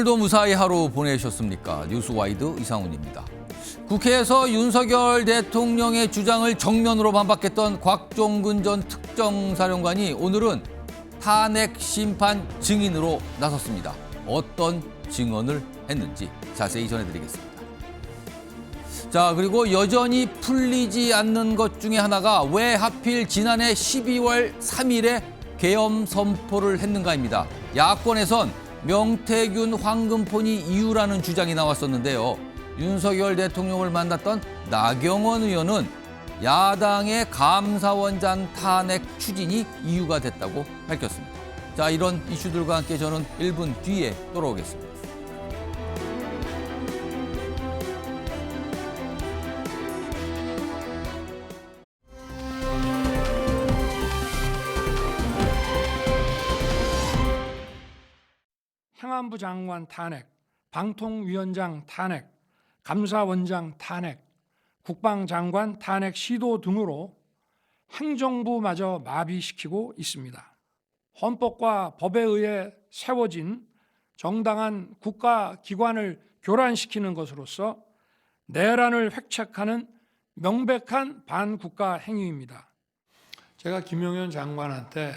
오늘도 무사히 하루 보내셨습니까? 뉴스와이드 이상훈입니다. 국회에서 윤석열 대통령의 주장을 정면으로 반박했던 곽종근 전 특정사령관이 오늘은 탄핵 심판 증인으로 나섰습니다. 어떤 증언을 했는지 자세히 전해드리겠습니다. 자, 그리고 여전히 풀리지 않는 것 중에 하나가 왜 하필 지난해 12월 3일에 계엄 선포를 했는가입니다. 야권에선 명태균 황금폰이 이유라는 주장이 나왔었는데요. 윤석열 대통령을 만났던 나경원 의원은 야당의 감사원장 탄핵 추진이 이유가 됐다고 밝혔습니다. 자, 이런 이슈들과 함께 저는 1분 뒤에 돌아오겠습니다. 행안부 장관 탄핵, 방통위원장 탄핵, 감사원장 탄핵, 국방장관 탄핵 시도 등으로 행정부마저 마비시키고 있습니다. 헌법과 법에 의해 세워진 정당한 국가기관을 교란시키는 것으로서 내란을 획책하는 명백한 반국가 행위입니다. 제가 김용현 장관한테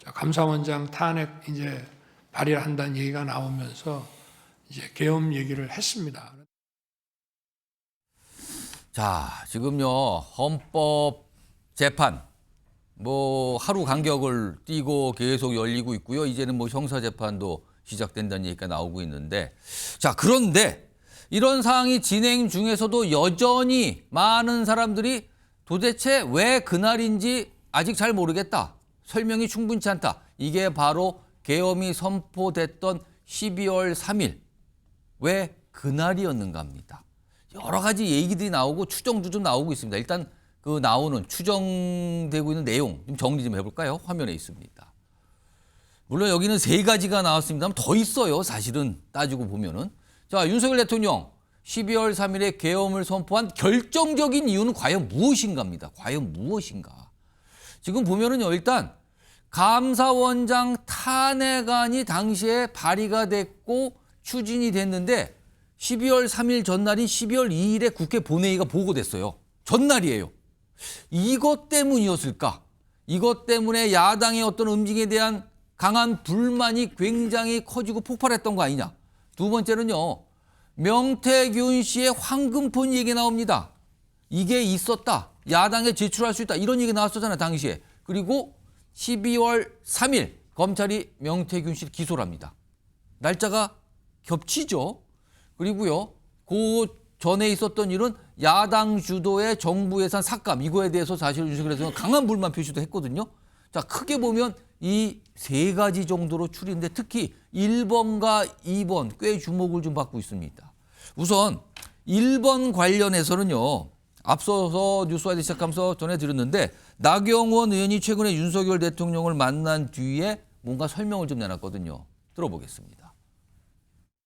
감사원장 탄핵 이제 발의를 한다는 얘기가 나오면서 이제 계엄 얘기를 했습니다. 자, 지금요, 헌법 재판 하루 간격을 띄고 계속 열리고 있고요. 이제는 형사 재판도 시작된다는 얘기가 나오고 있는데, 자, 그런데 이런 상황이 진행 중에서도 여전히 많은 사람들이 도대체 왜 그날인지 아직 잘 모르겠다. 설명이 충분치 않다. 이게 바로 계엄이 선포됐던 12월 3일. 왜 그날이었는가 합니다. 여러 가지 얘기들이 나오고 추정도 좀 나오고 있습니다. 일단 그 나오는 추정되고 있는 내용 좀 정리 좀 해볼까요? 화면에 있습니다. 물론 여기는 3가지가 나왔습니다만 더 있어요. 사실은 따지고 보면은. 자, 윤석열 대통령 12월 3일에 계엄을 선포한 결정적인 이유는 과연 무엇인가입니다. 과연 무엇인가. 지금 보면은요, 일단 감사원장 탄핵안이 당시에 발의가 됐고 추진이 됐는데 12월 3일 전날인 12월 2일에 국회 본회의가 보고됐어요. 전날이에요. 이것 때문이었을까? 이것 때문에 야당의 어떤 움직임에 대한 강한 불만이 굉장히 커지고 폭발했던 거 아니냐. 두 번째는요. 명태균 씨의 황금폰 얘기 나옵니다. 이게 있었다. 야당에 제출할 수 있다. 이런 얘기 나왔었잖아요. 당시에. 그리고 12월 3일 검찰이 명태균 씨를 기소를 합니다. 날짜가 겹치죠. 그리고요. 그 전에 있었던 일은 야당 주도의 정부 예산 삭감. 이거에 대해서 사실 윤석열 대통령은 강한 불만 표시도 했거든요. 자, 크게 보면 이 3가지 정도로 추리인데 특히 1번과 2번 꽤 주목을 좀 받고 있습니다. 우선 1번 관련해서는요. 앞서서 뉴스와이드 시작하면서 전해드렸는데 나경원 의원이 최근에 윤석열 대통령을 만난 뒤에 뭔가 설명을 좀 내놨거든요. 들어보겠습니다.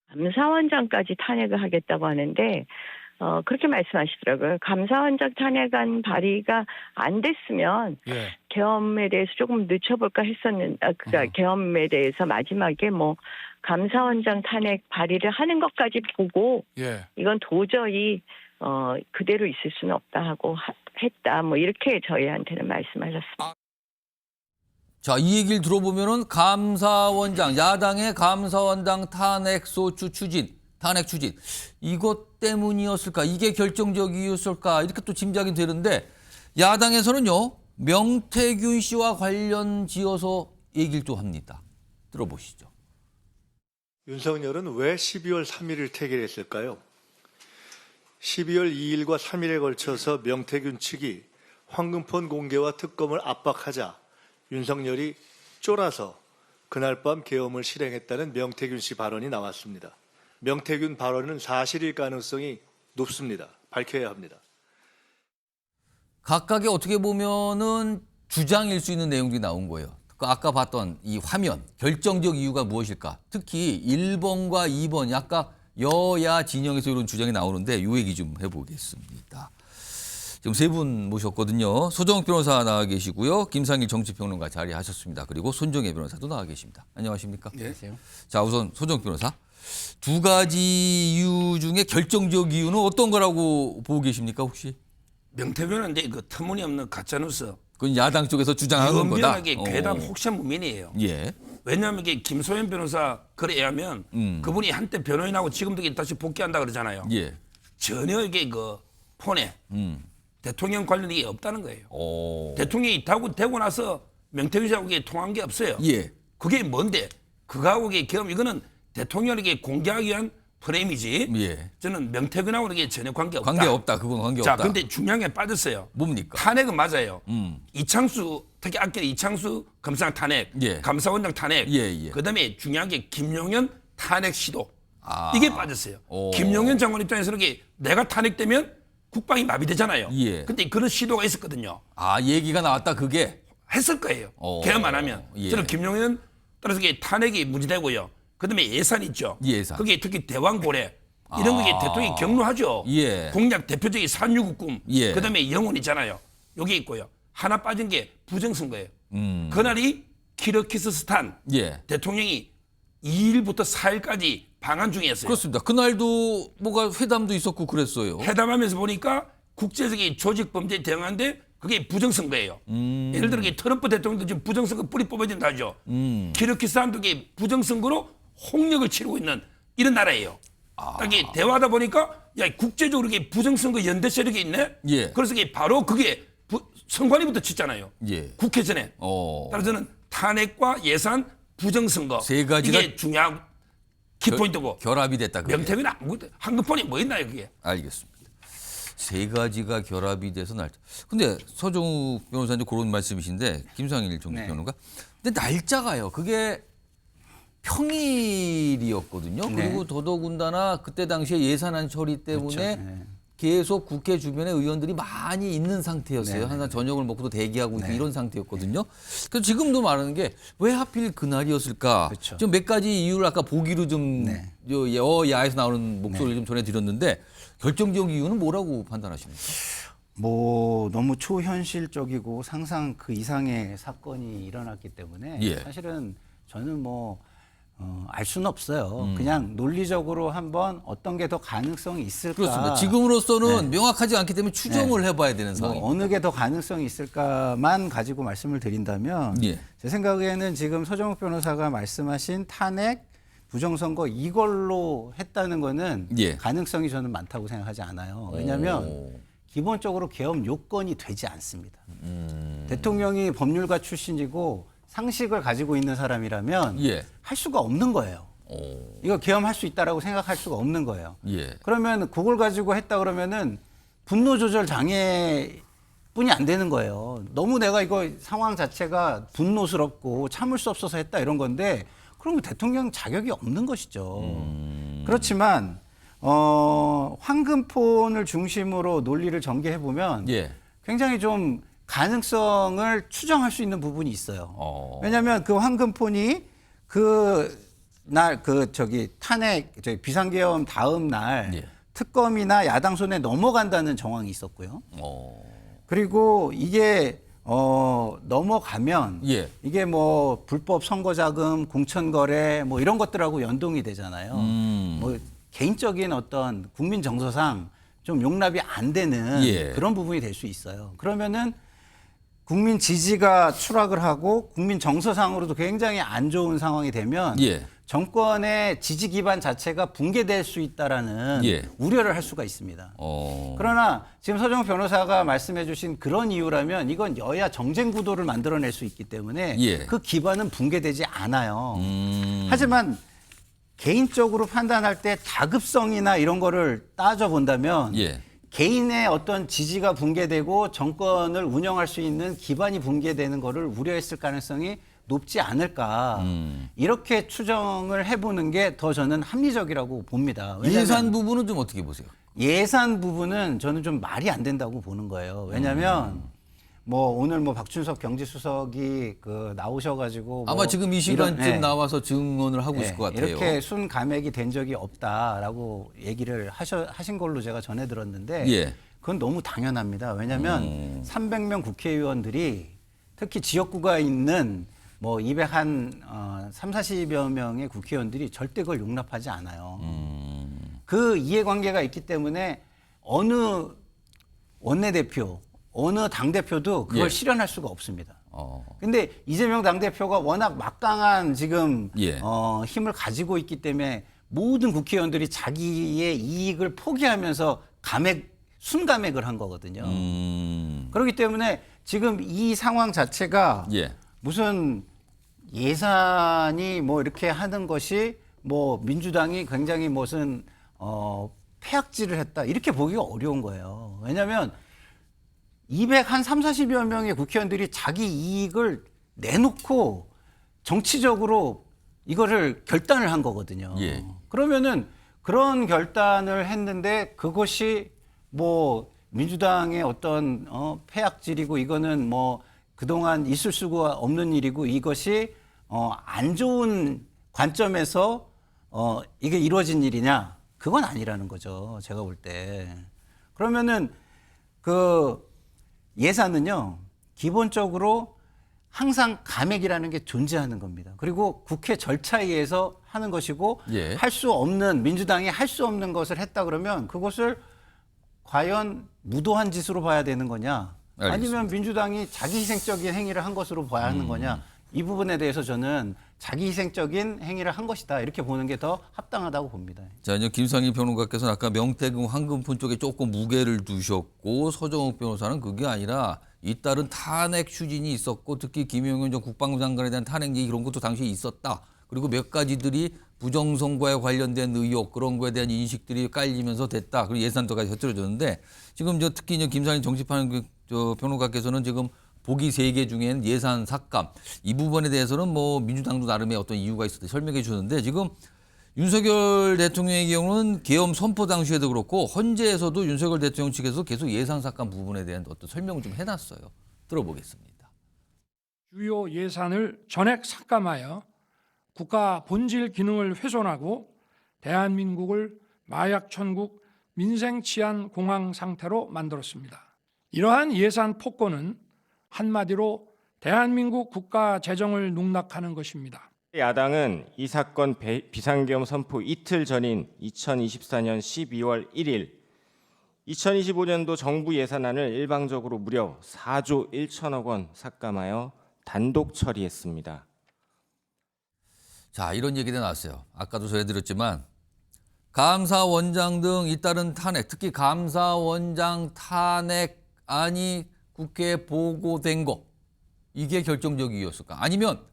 감사원장까지 탄핵을 하겠다고 하는데 그렇게 말씀하시더라고요. 감사원장 탄핵안 발의가 안 됐으면 계엄에 대해서 조금 늦춰볼까 했었는데 계엄에 대해서 마지막에 감사원장 탄핵 발의를 하는 것까지 보고 이건 도저히 그대로 있을 수는 없다 하고 했다. 이렇게 저희한테는 말씀하셨습니다. 자, 이 얘기를 들어보면은 감사원장, 야당의 감사원장 탄핵 추진, 이것 때문이었을까? 이게 결정적 이유였을까? 이렇게 또 짐작이 되는데 야당에서는요, 명태균 씨와 관련 지어서 얘기를 또 합니다. 들어보시죠. 윤석열은 왜 12월 3일을 태길했을까요? 12월 2일과 3일에 걸쳐서 명태균 측이 황금폰 공개와 특검을 압박하자 윤석열이 쫄아서 그날 밤 계엄을 실행했다는 명태균 씨 발언이 나왔습니다. 명태균 발언은 사실일 가능성이 높습니다. 밝혀야 합니다. 각각의 어떻게 보면은 주장일 수 있는 내용들이 나온 거예요. 아까 봤던 이 화면, 결정적 이유가 무엇일까? 특히 1번과 2번, 약간 여야 진영에서 이런 주장이 나오는데 이 얘기 좀 해보겠습니다. 지금 3분 모셨거든요. 소정욱 변호사 나와 계시고요. 김상일 정치평론가 자리하셨습니다. 그리고 손정혜 변호사도 나와 계십니다. 안녕하십니까? 안녕하세요. 자, 우선 소정욱 변호사. 두 가지 이유 중에 결정적 이유는 어떤 거라고 보고 계십니까 혹시? 명태균은 이제 그 터무니없는 가짜뉴스. 그건 야당 쪽에서 주장하는 거다. 연변하게 괴담 혹시 무민이에요. 예. 왜냐하면 이게 김소연 변호사 글에 의하면 그분이 한때 변호인하고 지금도 이게 다시 복귀한다 그러잖아요. 예. 전혀 이게 그 폰에 대통령 관련이 이게 없다는 거예요. 오. 대통령이 되고 나서 명태균 씨하고 이게 통한 게 없어요. 예. 그게 뭔데? 그거하고 이게 겸 이거는 대통령에게 공개하기 위한 프레임이지. 예. 저는 명태균하고는 이게 전혀 관계 없다. 관계 없다. 그건 관계 자, 없다. 근데 중요한 게 빠졌어요. 뭡니까? 탄핵은 맞아요. 이창수, 특히 아까 이창수 검사장 탄핵, 예. 감사원장 탄핵, 예, 예. 그다음에 중요한 게 김용현 탄핵 시도. 아. 이게 빠졌어요. 오. 김용현 장관 입장에서는 이게 내가 탄핵되면 국방이 마비되잖아요. 예. 근데 그런 시도가 있었거든요. 아, 얘기가 나왔다 그게. 했을 거예요. 오. 개헌 안 하면. 예. 저는 김용현 따라서 이게 탄핵이 무지되고요. 그다음에 예산 있죠. 예산. 그게 특히 대왕고래 이런 거 이게 대통령이 경로하죠. 예. 공약 대표적인 산유국금. 예. 그다음에 영혼 있잖아요. 여기 있고요. 하나 빠진 게 부정선거예요. 음. 그날이 키르기스스탄 예. 대통령이 2일부터 4일까지 방한 중이었어요. 그렇습니다. 그날도 뭐가 회담도 있었고 그랬어요. 회담하면서 보니까 국제적인 조직범죄에 대응하는데 그게 부정선거예요. 예를 들어 트럼프 대통령도 지금 부정선거 뿌리 뽑아야 된다 하죠. 키르기스탄도 이게 부정선거로 홍역을 치르고 있는 이런 나라예요. 딱 이게 대화하다 보니까 야 국제적으로 이게 부정선거 연대 세력이 있네. 예. 그래서 이게 바로 그게 선관위부터 치잖아요. 예. 국회 전에. 따라서 저는 탄핵과 예산, 부정선거 세 가지가 이게 중요한 키포인트고 결합이 됐다 그게. 명태균은 한국폰이 뭐 있나요 그게? 알겠습니다. 세 가지가 결합이 돼서 날짜. 근데 서정욱 변호사님 그런 말씀이신데 김상일 정치평론가. 근데 날짜가요. 그게 평일이었거든요. 그리고 더더군다나 그때 당시에 예산안 처리 때문에 그렇죠. 계속 국회 주변에 의원들이 많이 있는 상태였어요. 항상 저녁을 먹고도 대기하고 있고 이런 상태였거든요. 그래서 지금도 말하는 게 왜 하필 그날이었을까? 그렇죠. 좀 몇 가지 이유를 아까 보기로 좀 여야에서 나오는 목소리를 좀 전해드렸는데 결정적 이유는 뭐라고 판단하십니까? 뭐 너무 초현실적이고 상상 그 이상의 사건이 일어났기 때문에 예. 사실은 저는 뭐 알 수는 없어요. 그냥 논리적으로 한번 어떤 게 더 가능성이 있을까. 그렇습니다. 지금으로서는 명확하지 않기 때문에 추정을 해봐야 되는 뭐 상황입니다. 어느 게 더 가능성이 있을까만 가지고 말씀을 드린다면 예. 제 생각에는 지금 서정욱 변호사가 말씀하신 탄핵, 부정선거 이걸로 했다는 거는 예. 가능성이 저는 많다고 생각하지 않아요. 왜냐하면 기본적으로 계엄 요건이 되지 않습니다. 대통령이 법률가 출신이고 상식을 가지고 있는 사람이라면 예. 할 수가 없는 거예요. 이거 계엄할 수 있다라고 생각할 수가 없는 거예요. 예. 그러면 그걸 가지고 했다 그러면은 분노 조절 장애뿐이 안 되는 거예요. 너무 내가 이거 상황 자체가 분노스럽고 참을 수 없어서 했다 이런 건데 그러면 대통령 자격이 없는 것이죠. 그렇지만 황금폰을 중심으로 논리를 전개해 보면 예. 굉장히 좀 가능성을 추정할 수 있는 부분이 있어요. 왜냐하면 그 황금폰이 탄핵 비상계엄 다음 날 예. 특검이나 야당 손에 넘어간다는 정황이 있었고요. 그리고 이게 넘어가면 예. 이게 뭐 불법 선거자금, 공천거래 뭐 이런 것들하고 연동이 되잖아요. 뭐 개인적인 어떤 국민 정서상 좀 용납이 안 되는 예. 그런 부분이 될 수 있어요. 그러면은 국민 지지가 추락을 하고 국민 정서상으로도 굉장히 안 좋은 상황이 되면 예. 정권의 지지 기반 자체가 붕괴될 수 있다라는 예. 우려를 할 수가 있습니다. 그러나 지금 서정욱 변호사가 말씀해 주신 그런 이유라면 이건 여야 정쟁 구도를 만들어낼 수 있기 때문에 예. 그 기반은 붕괴되지 않아요. 하지만 개인적으로 판단할 때 다급성이나 이런 거를 따져본다면 예. 개인의 어떤 지지가 붕괴되고 정권을 운영할 수 있는 기반이 붕괴되는 거를 우려했을 가능성이 높지 않을까. 이렇게 추정을 해보는 게 더 저는 합리적이라고 봅니다. 왜냐하면 예산 부분은 좀 어떻게 보세요? 예산 부분은 저는 좀 말이 안 된다고 보는 거예요. 왜냐하면 뭐 오늘 뭐 박준석 경제수석이 나오셔가지고 아마 뭐 지금 이 시간쯤 네. 나와서 증언을 하고 있을 것 같아요. 이렇게 순 감액이 된 적이 없다라고 얘기를 하신 걸로 제가 전해 들었는데 예. 그건 너무 당연합니다. 왜냐하면 300명 국회의원들이 특히 지역구가 있는 뭐 200한 30-40여 명의 국회의원들이 절대 그걸 용납하지 않아요. 그 이해관계가 있기 때문에 어느 원내대표, 어느 당대표도 그걸 예. 실현할 수가 없습니다. 어. 근데 이재명 당대표가 워낙 막강한 지금 예. 힘을 가지고 있기 때문에 모든 국회의원들이 자기의 이익을 포기하면서 순감액을 한 거거든요. 그렇기 때문에 지금 이 상황 자체가 예. 무슨 예산이 뭐 이렇게 하는 것이 뭐 민주당이 굉장히 무슨 폐악질을 했다 이렇게 보기가 어려운 거예요. 왜냐하면 230-40여 명의 국회의원들이 자기 이익을 내놓고 정치적으로 이거를 결단을 한 거거든요. 예. 그러면은 그런 결단을 했는데 그것이 뭐 민주당의 어떤 폐악질이고 이거는 뭐 그동안 있을 수가 없는 일이고 이것이 안 좋은 관점에서 이게 이루어진 일이냐? 그건 아니라는 거죠. 제가 볼 때. 그러면은 그 예산은요, 기본적으로 항상 감액이라는 게 존재하는 겁니다. 그리고 국회 절차에 의해서 하는 것이고 예. 할 수 없는 민주당이 할 수 없는 것을 했다 그러면 그것을 과연 무도한 짓으로 봐야 되는 거냐? 알겠습니다. 아니면 민주당이 자기희생적인 행위를 한 것으로 봐야 하는 거냐? 이 부분에 대해서 저는 자기희생적인 행위를 한 것이다 이렇게 보는 게 더 합당하다고 봅니다. 자, 이제 김상희 평론가께서는 아까 명태균 황금폰 쪽에 조금 무게를 두셨고 서정욱 변호사는 그게 아니라 잇따른 탄핵 추진이 있었고 특히 김용현 전 국방부 장관에 대한 탄핵 얘기 이런 것도 당시에 있었다. 그리고 몇 가지들이 부정선거에 관련된 의혹 그런 거에 대한 인식들이 깔리면서 됐다. 그리고 예산도까지 곁들여졌는데 지금 특히 이제 김상희 정치판 평론가께서는 지금 보기 3개 중엔 예산 삭감 이 부분에 대해서는 뭐 민주당도 나름의 어떤 이유가 있을 때 설명해 주셨는데 지금 윤석열 대통령의 경우는 계엄 선포 당시에도 그렇고 헌재에서도 윤석열 대통령 측에서 계속 예산 삭감 부분에 대한 어떤 설명을 좀 해놨어요. 들어보겠습니다. 주요 예산을 전액 삭감하여 국가 본질 기능을 훼손하고 대한민국을 마약 천국 민생 치안 공황 상태로 만들었습니다. 이러한 예산 폭거는 한마디로 대한민국 국가 재정을 농락하는 것입니다. 야당은 이 사건 비상계엄 선포 이틀 전인 2024년 12월 1일 2025년도 정부 예산안을 일방적으로 무려 4조 1천억 원 삭감하여 단독 처리했습니다. 자, 이런 얘기가 나왔어요. 아까도 전해드렸지만 감사원장 등 잇따른 탄핵, 특히 감사원장 탄핵안이 국회에 보고된 거 이게 결정적 이유였을까? 아니면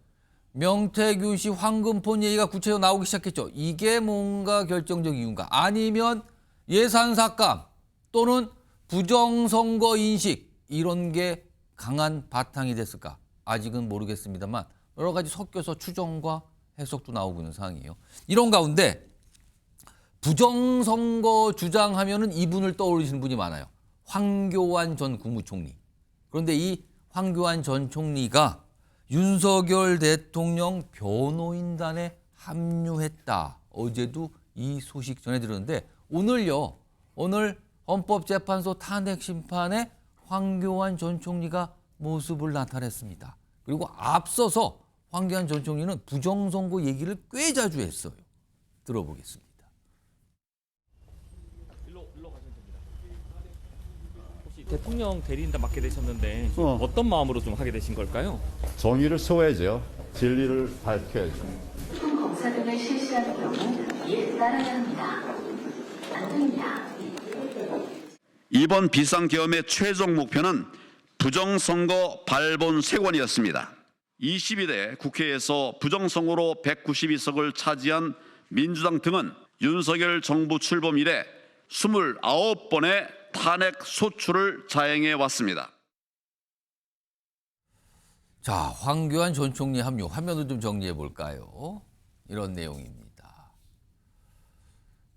명태균 씨 황금폰 얘기가 구체적으로 나오기 시작했죠. 이게 뭔가 결정적 이유인가? 아니면 예산 삭감 또는 부정선거 인식 이런 게 강한 바탕이 됐을까? 아직은 모르겠습니다만 여러 가지 섞여서 추정과 해석도 나오고 있는 상황이에요. 이런 가운데 부정선거 주장하면은 이분을 떠올리시는 분이 많아요. 황교안 전 국무총리. 그런데 이 황교안 전 총리가 윤석열 대통령 변호인단에 합류했다. 어제도 이 소식 전해드렸는데 오늘요. 오늘 헌법재판소 탄핵 심판에 황교안 전 총리가 모습을 나타냈습니다. 그리고 앞서서 황교안 전 총리는 부정선거 얘기를 꽤 자주 했어요. 들어보겠습니다. 혹시 대통령 대리인단 맡게 되셨는데 어떤 마음으로 좀 하게 되신 걸까요? 정의를 세워야죠. 진리를 밝혀야죠. 검사 등을 실시하는 경우 이에 따라야 합니다. 안 됩니다. 이번 비상계엄의 최종 목표는 부정선거 발본 쇄관이었습니다. 22대 국회에서 부정선거로 192석을 차지한 민주당 등은 윤석열 정부 출범 이래 29번의 탄핵 소추를 자행해 왔습니다. 자, 황교안 전 총리 합류 화면을 좀 정리해 볼까요? 이런 내용입니다.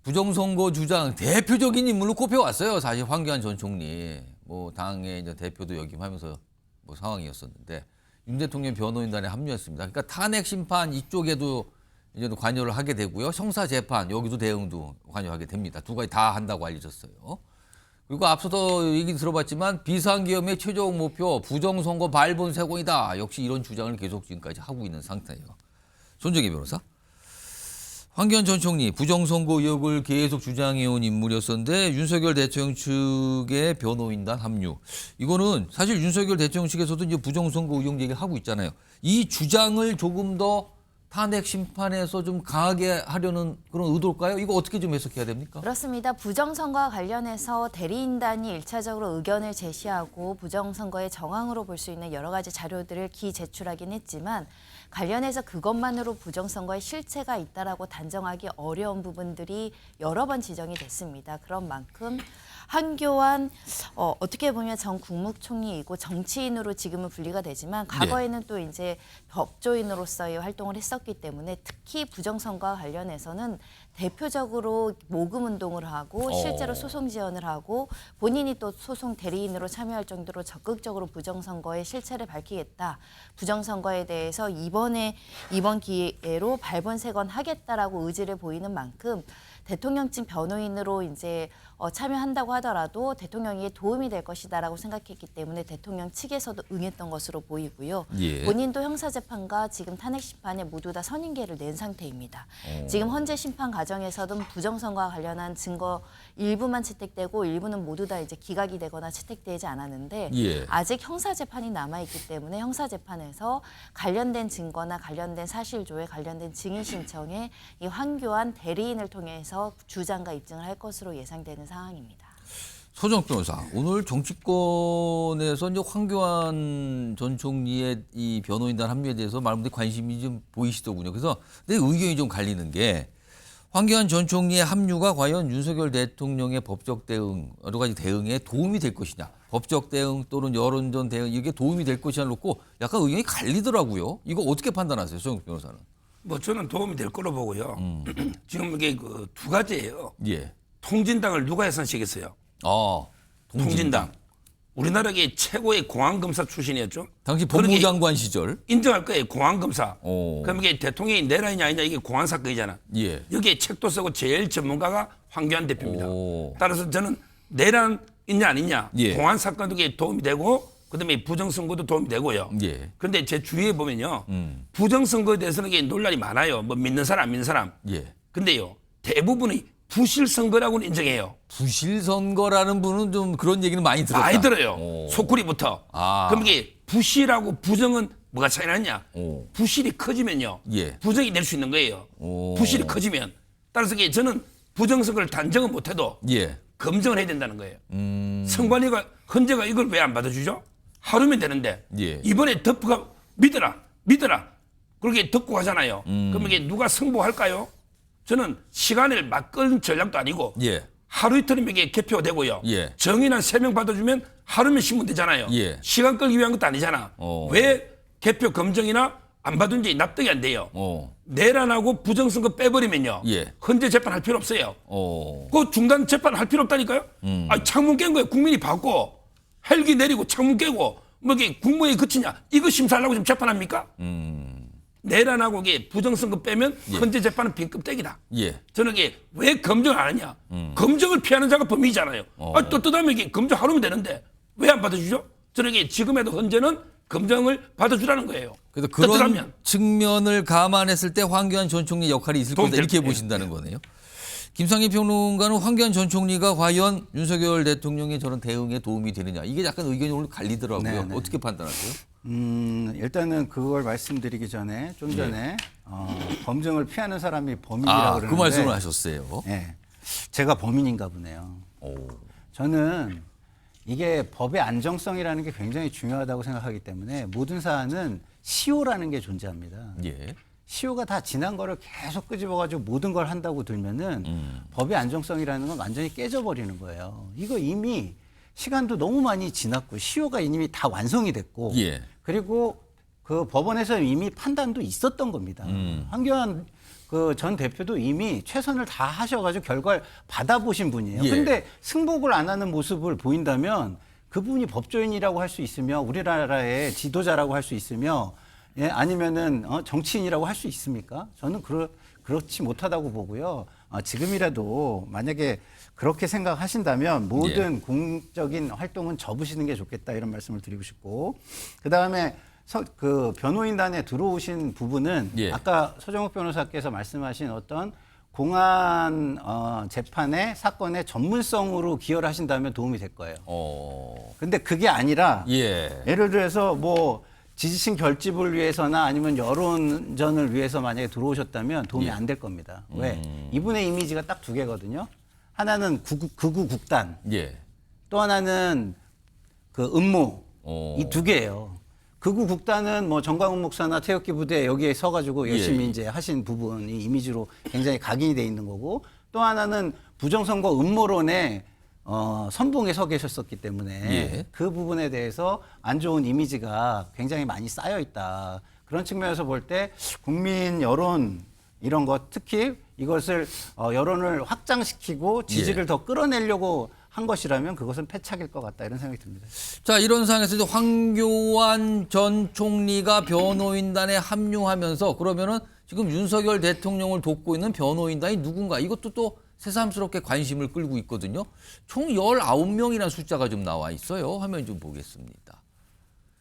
부정선거 주장 대표적인 인물로 꼽혀왔어요. 사실 황교안 전 총리 뭐 당의 이제 대표도 역임하면서 뭐 상황이었었는데 윤 대통령 변호인단에 합류했습니다. 그러니까 탄핵 심판 이쪽에도 이제 관여를 하게 되고요. 형사 재판 여기도 대응도 관여하게 됩니다. 두 가지 다 한다고 알려졌어요. 그리고 앞서도 얘기 들어봤지만 비상계엄의 최종 목표 부정선거 발본 세권이다. 역시 이런 주장을 계속 지금까지 하고 있는 상태예요. 손정혜 변호사. 황교안 전 총리 부정선거 의혹을 계속 주장해온 인물이었었는데 윤석열 대통령 측의 변호인단 합류. 이거는 사실 윤석열 대통령 측에서도 이제 부정선거 의혹 얘기를 하고 있잖아요. 이 주장을 조금 더 탄핵 심판에서 좀 강하게 하려는 그런 의도일까요? 이거 어떻게 좀 해석해야 됩니까? 그렇습니다. 부정선거와 관련해서 대리인단이 1차적으로 의견을 제시하고 부정선거의 정황으로 볼 수 있는 여러 가지 자료들을 제출하긴 했지만 관련해서 그것만으로 부정선거의 실체가 있다라고 단정하기 어려운 부분들이 여러 번 지적이 됐습니다. 그런 만큼 한교안 어떻게 보면 전 국무총리이고 정치인으로 지금은 분리가 되지만 과거에는 또 이제 법조인으로서의 활동을 했었기 때문에 특히 부정선거와 관련해서는 대표적으로 모금 운동을 하고 실제로 소송 지원을 하고 본인이 또 소송 대리인으로 참여할 정도로 적극적으로 부정선거의 실체를 밝히겠다. 부정선거에 대해서 이번 기회로 발본색원하겠다라고 의지를 보이는 만큼 대통령직 변호인으로 이제 참여한다고 하더라도 대통령에게 도움이 될 것이다라고 생각했기 때문에 대통령 측에서도 응했던 것으로 보이고요. 예. 본인도 형사재판과 지금 탄핵 심판에 모두 다 선임계를 낸 상태입니다. 지금 현재 심판 과정에서는 부정선거와 관련한 증거 일부만 채택되고 일부는 모두 다 이제 기각이 되거나 채택되지 않았는데 예. 아직 형사재판이 남아있기 때문에 형사재판에서 관련된 증거나 관련된 사실조회 관련된 증인 신청에 이 황교안 대리인을 통해서 주장과 입증을 할 것으로 예상되는 상황입니다. 소정 변호사, 오늘 정치권에서 이제 황교안 전 총리의 이 변호인단 합류에 대해서 많은 분들이 관심이 좀 보이시더군요. 그래서 근데 의견이 좀 갈리는 게 황교안 전 총리의 합류가 과연 윤석열 대통령의 법적 대응, 여러 가지 대응에 도움이 될 것이냐. 법적 대응 또는 여론전 대응 이게 도움이 될 것이냐 놓고 약간 의견이 갈리더라고요. 이거 어떻게 판단하세요, 소정 변호사는? 뭐 저는 도움이 될 거로 보고요. 지금 이게 그 두 가지예요. 예. 통진당을 누가 해산시켰어요? 통진당. 우리나라의 최고의 공안검사 출신이었죠. 당시 법무장관 시절. 인정할 거예요. 공안검사. 그럼 이게 대통령이 내란이냐 아니냐 이게 공안 사건이잖아. 예. 여기에 책도 쓰고 제일 전문가가 황교안 대표입니다. 따라서 저는 내란 있냐 아니냐 예. 공안 사건도 도움이 되고 그다음에 부정선거도 도움이 되고요. 예. 그런데 제 주위에 보면요. 부정선거에 대해서는 이게 논란이 많아요. 뭐 믿는 사람 안 믿는 사람. 예. 근데요. 대부분이 부실선거라고는 인정해요. 부실선거라는 분은 좀 그런 얘기는 많이 들었다. 많이 들어요. 소쿠리부터. 그럼 이게 부실하고 부정은 뭐가 차이 나냐? 부실이 커지면요. 예. 부정이 될 수 있는 거예요. 부실이 커지면. 따라서 이게 저는 부정선거를 단정은 못해도 예. 검증을 해야 된다는 거예요. 선관위가 헌재가 이걸 왜 안 받아주죠? 하루면 되는데 예. 이번에 덮어가 믿어라. 그렇게 덮고 가잖아요. 그럼 이게 누가 승복할까요? 저는 시간을 막 끄는 전략도 아니고 예. 하루 이틀이면 이게 개표가 되고요. 예. 정인 한 3명 받아주면 하루면 신문 되잖아요. 예. 시간 끌기 위한 것도 아니잖아. 왜 개표 검증이나 안 받은지 납득이 안 돼요. 내란하고 부정선거 빼버리면요. 예. 헌재 재판할 필요 없어요. 그 중단 재판할 필요 없다니까요. 창문 깬 거예요. 국민이 받고 헬기 내리고 창문 깨고 뭐 이게 국무회의 그치냐. 이거 심사하려고 지금 재판합니까? 내란하고 이게 부정선거 빼면 헌재 재판은 B급대기다. 예. 저는 이게 왜 검증을 안 하냐. 검증을 피하는 자가 범인이잖아요. 떳떳하면 이게 검증하면 되는데 왜 안 받아주죠? 저는 이게 지금에도 헌재는 검증을 받아주라는 거예요. 그래서 그런 떳떳하면. 측면을 감안했을 때 황교안 전 총리 역할이 있을 거다 이렇게 보신다는 거네요. 김상희 평론가는 황교안 전 총리가 과연 윤석열 대통령의 저런 대응에 도움이 되느냐. 이게 약간 의견이 오늘 갈리더라고요. 네네. 어떻게 판단하세요? 일단은 그걸 말씀드리기 전에 좀 전에 범정을 피하는 사람이 범인이라고 그러는데 그 말씀을 하셨어요. 네, 제가 범인인가 보네요. 저는 이게 법의 안정성이라는 게 굉장히 중요하다고 생각하기 때문에 모든 사안은 시효라는 게 존재합니다. 예. 시효가 다 지난 거를 계속 끄집어가지고 모든 걸 한다고 들면은 법의 안정성이라는 건 완전히 깨져버리는 거예요. 이거 이미 시간도 너무 많이 지났고 시효가 이미 다 완성이 됐고 예. 그리고 그 법원에서 이미 판단도 있었던 겁니다. 황교안 그 전 대표도 이미 최선을 다 하셔가지고 결과를 받아보신 분이에요. 예. 근데 승복을 안 하는 모습을 보인다면 그분이 법조인이라고 할 수 있으며 우리나라의 지도자라고 할 수 있으며 예, 아니면은 정치인이라고 할 수 있습니까? 저는 그렇지 못하다고 보고요. 지금이라도 만약에 그렇게 생각하신다면 모든 공적인 활동은 접으시는 게 좋겠다 이런 말씀을 드리고 싶고, 그다음에 그 변호인단에 들어오신 부분은 아까 서정욱 변호사께서 말씀하신 어떤 공안 재판의 사건의 전문성으로 기여를 하신다면 도움이 될 거예요. 근데 그게 아니라 예를 들어서 뭐 지지층 결집을 위해서나 아니면 여론전을 위해서 만약에 들어오셨다면 도움이 안 될 겁니다. 왜? 이분의 이미지가 딱 두 개거든요. 하나는 극우 국단, 또 하나는 그 음모, 이 두 개예요. 극우 국단은 뭐 정광훈 목사나 태극기 부대 여기에 서가지고 열심히 이제 하신 부분이 이미지로 굉장히 각인이 돼 있는 거고, 또 하나는 부정선거 음모론에 선봉에 서 계셨었기 때문에 그 부분에 대해서 안 좋은 이미지가 굉장히 많이 쌓여 있다. 그런 측면에서 볼 때 국민 여론 이런 것, 특히 이것을 여론을 확장시키고 지지를 더 끌어내려고 한 것이라면 그것은 패착일 것 같다 이런 생각이 듭니다. 자, 이런 상황에서 황교안 전 총리가 변호인단에 합류하면서 그러면은 지금 윤석열 대통령을 돕고 있는 변호인단이 누군가, 이것도 또 새삼스럽게 관심을 끌고 있거든요. 총 19명이라는 숫자가 좀 나와 있어요. 화면 좀 보겠습니다.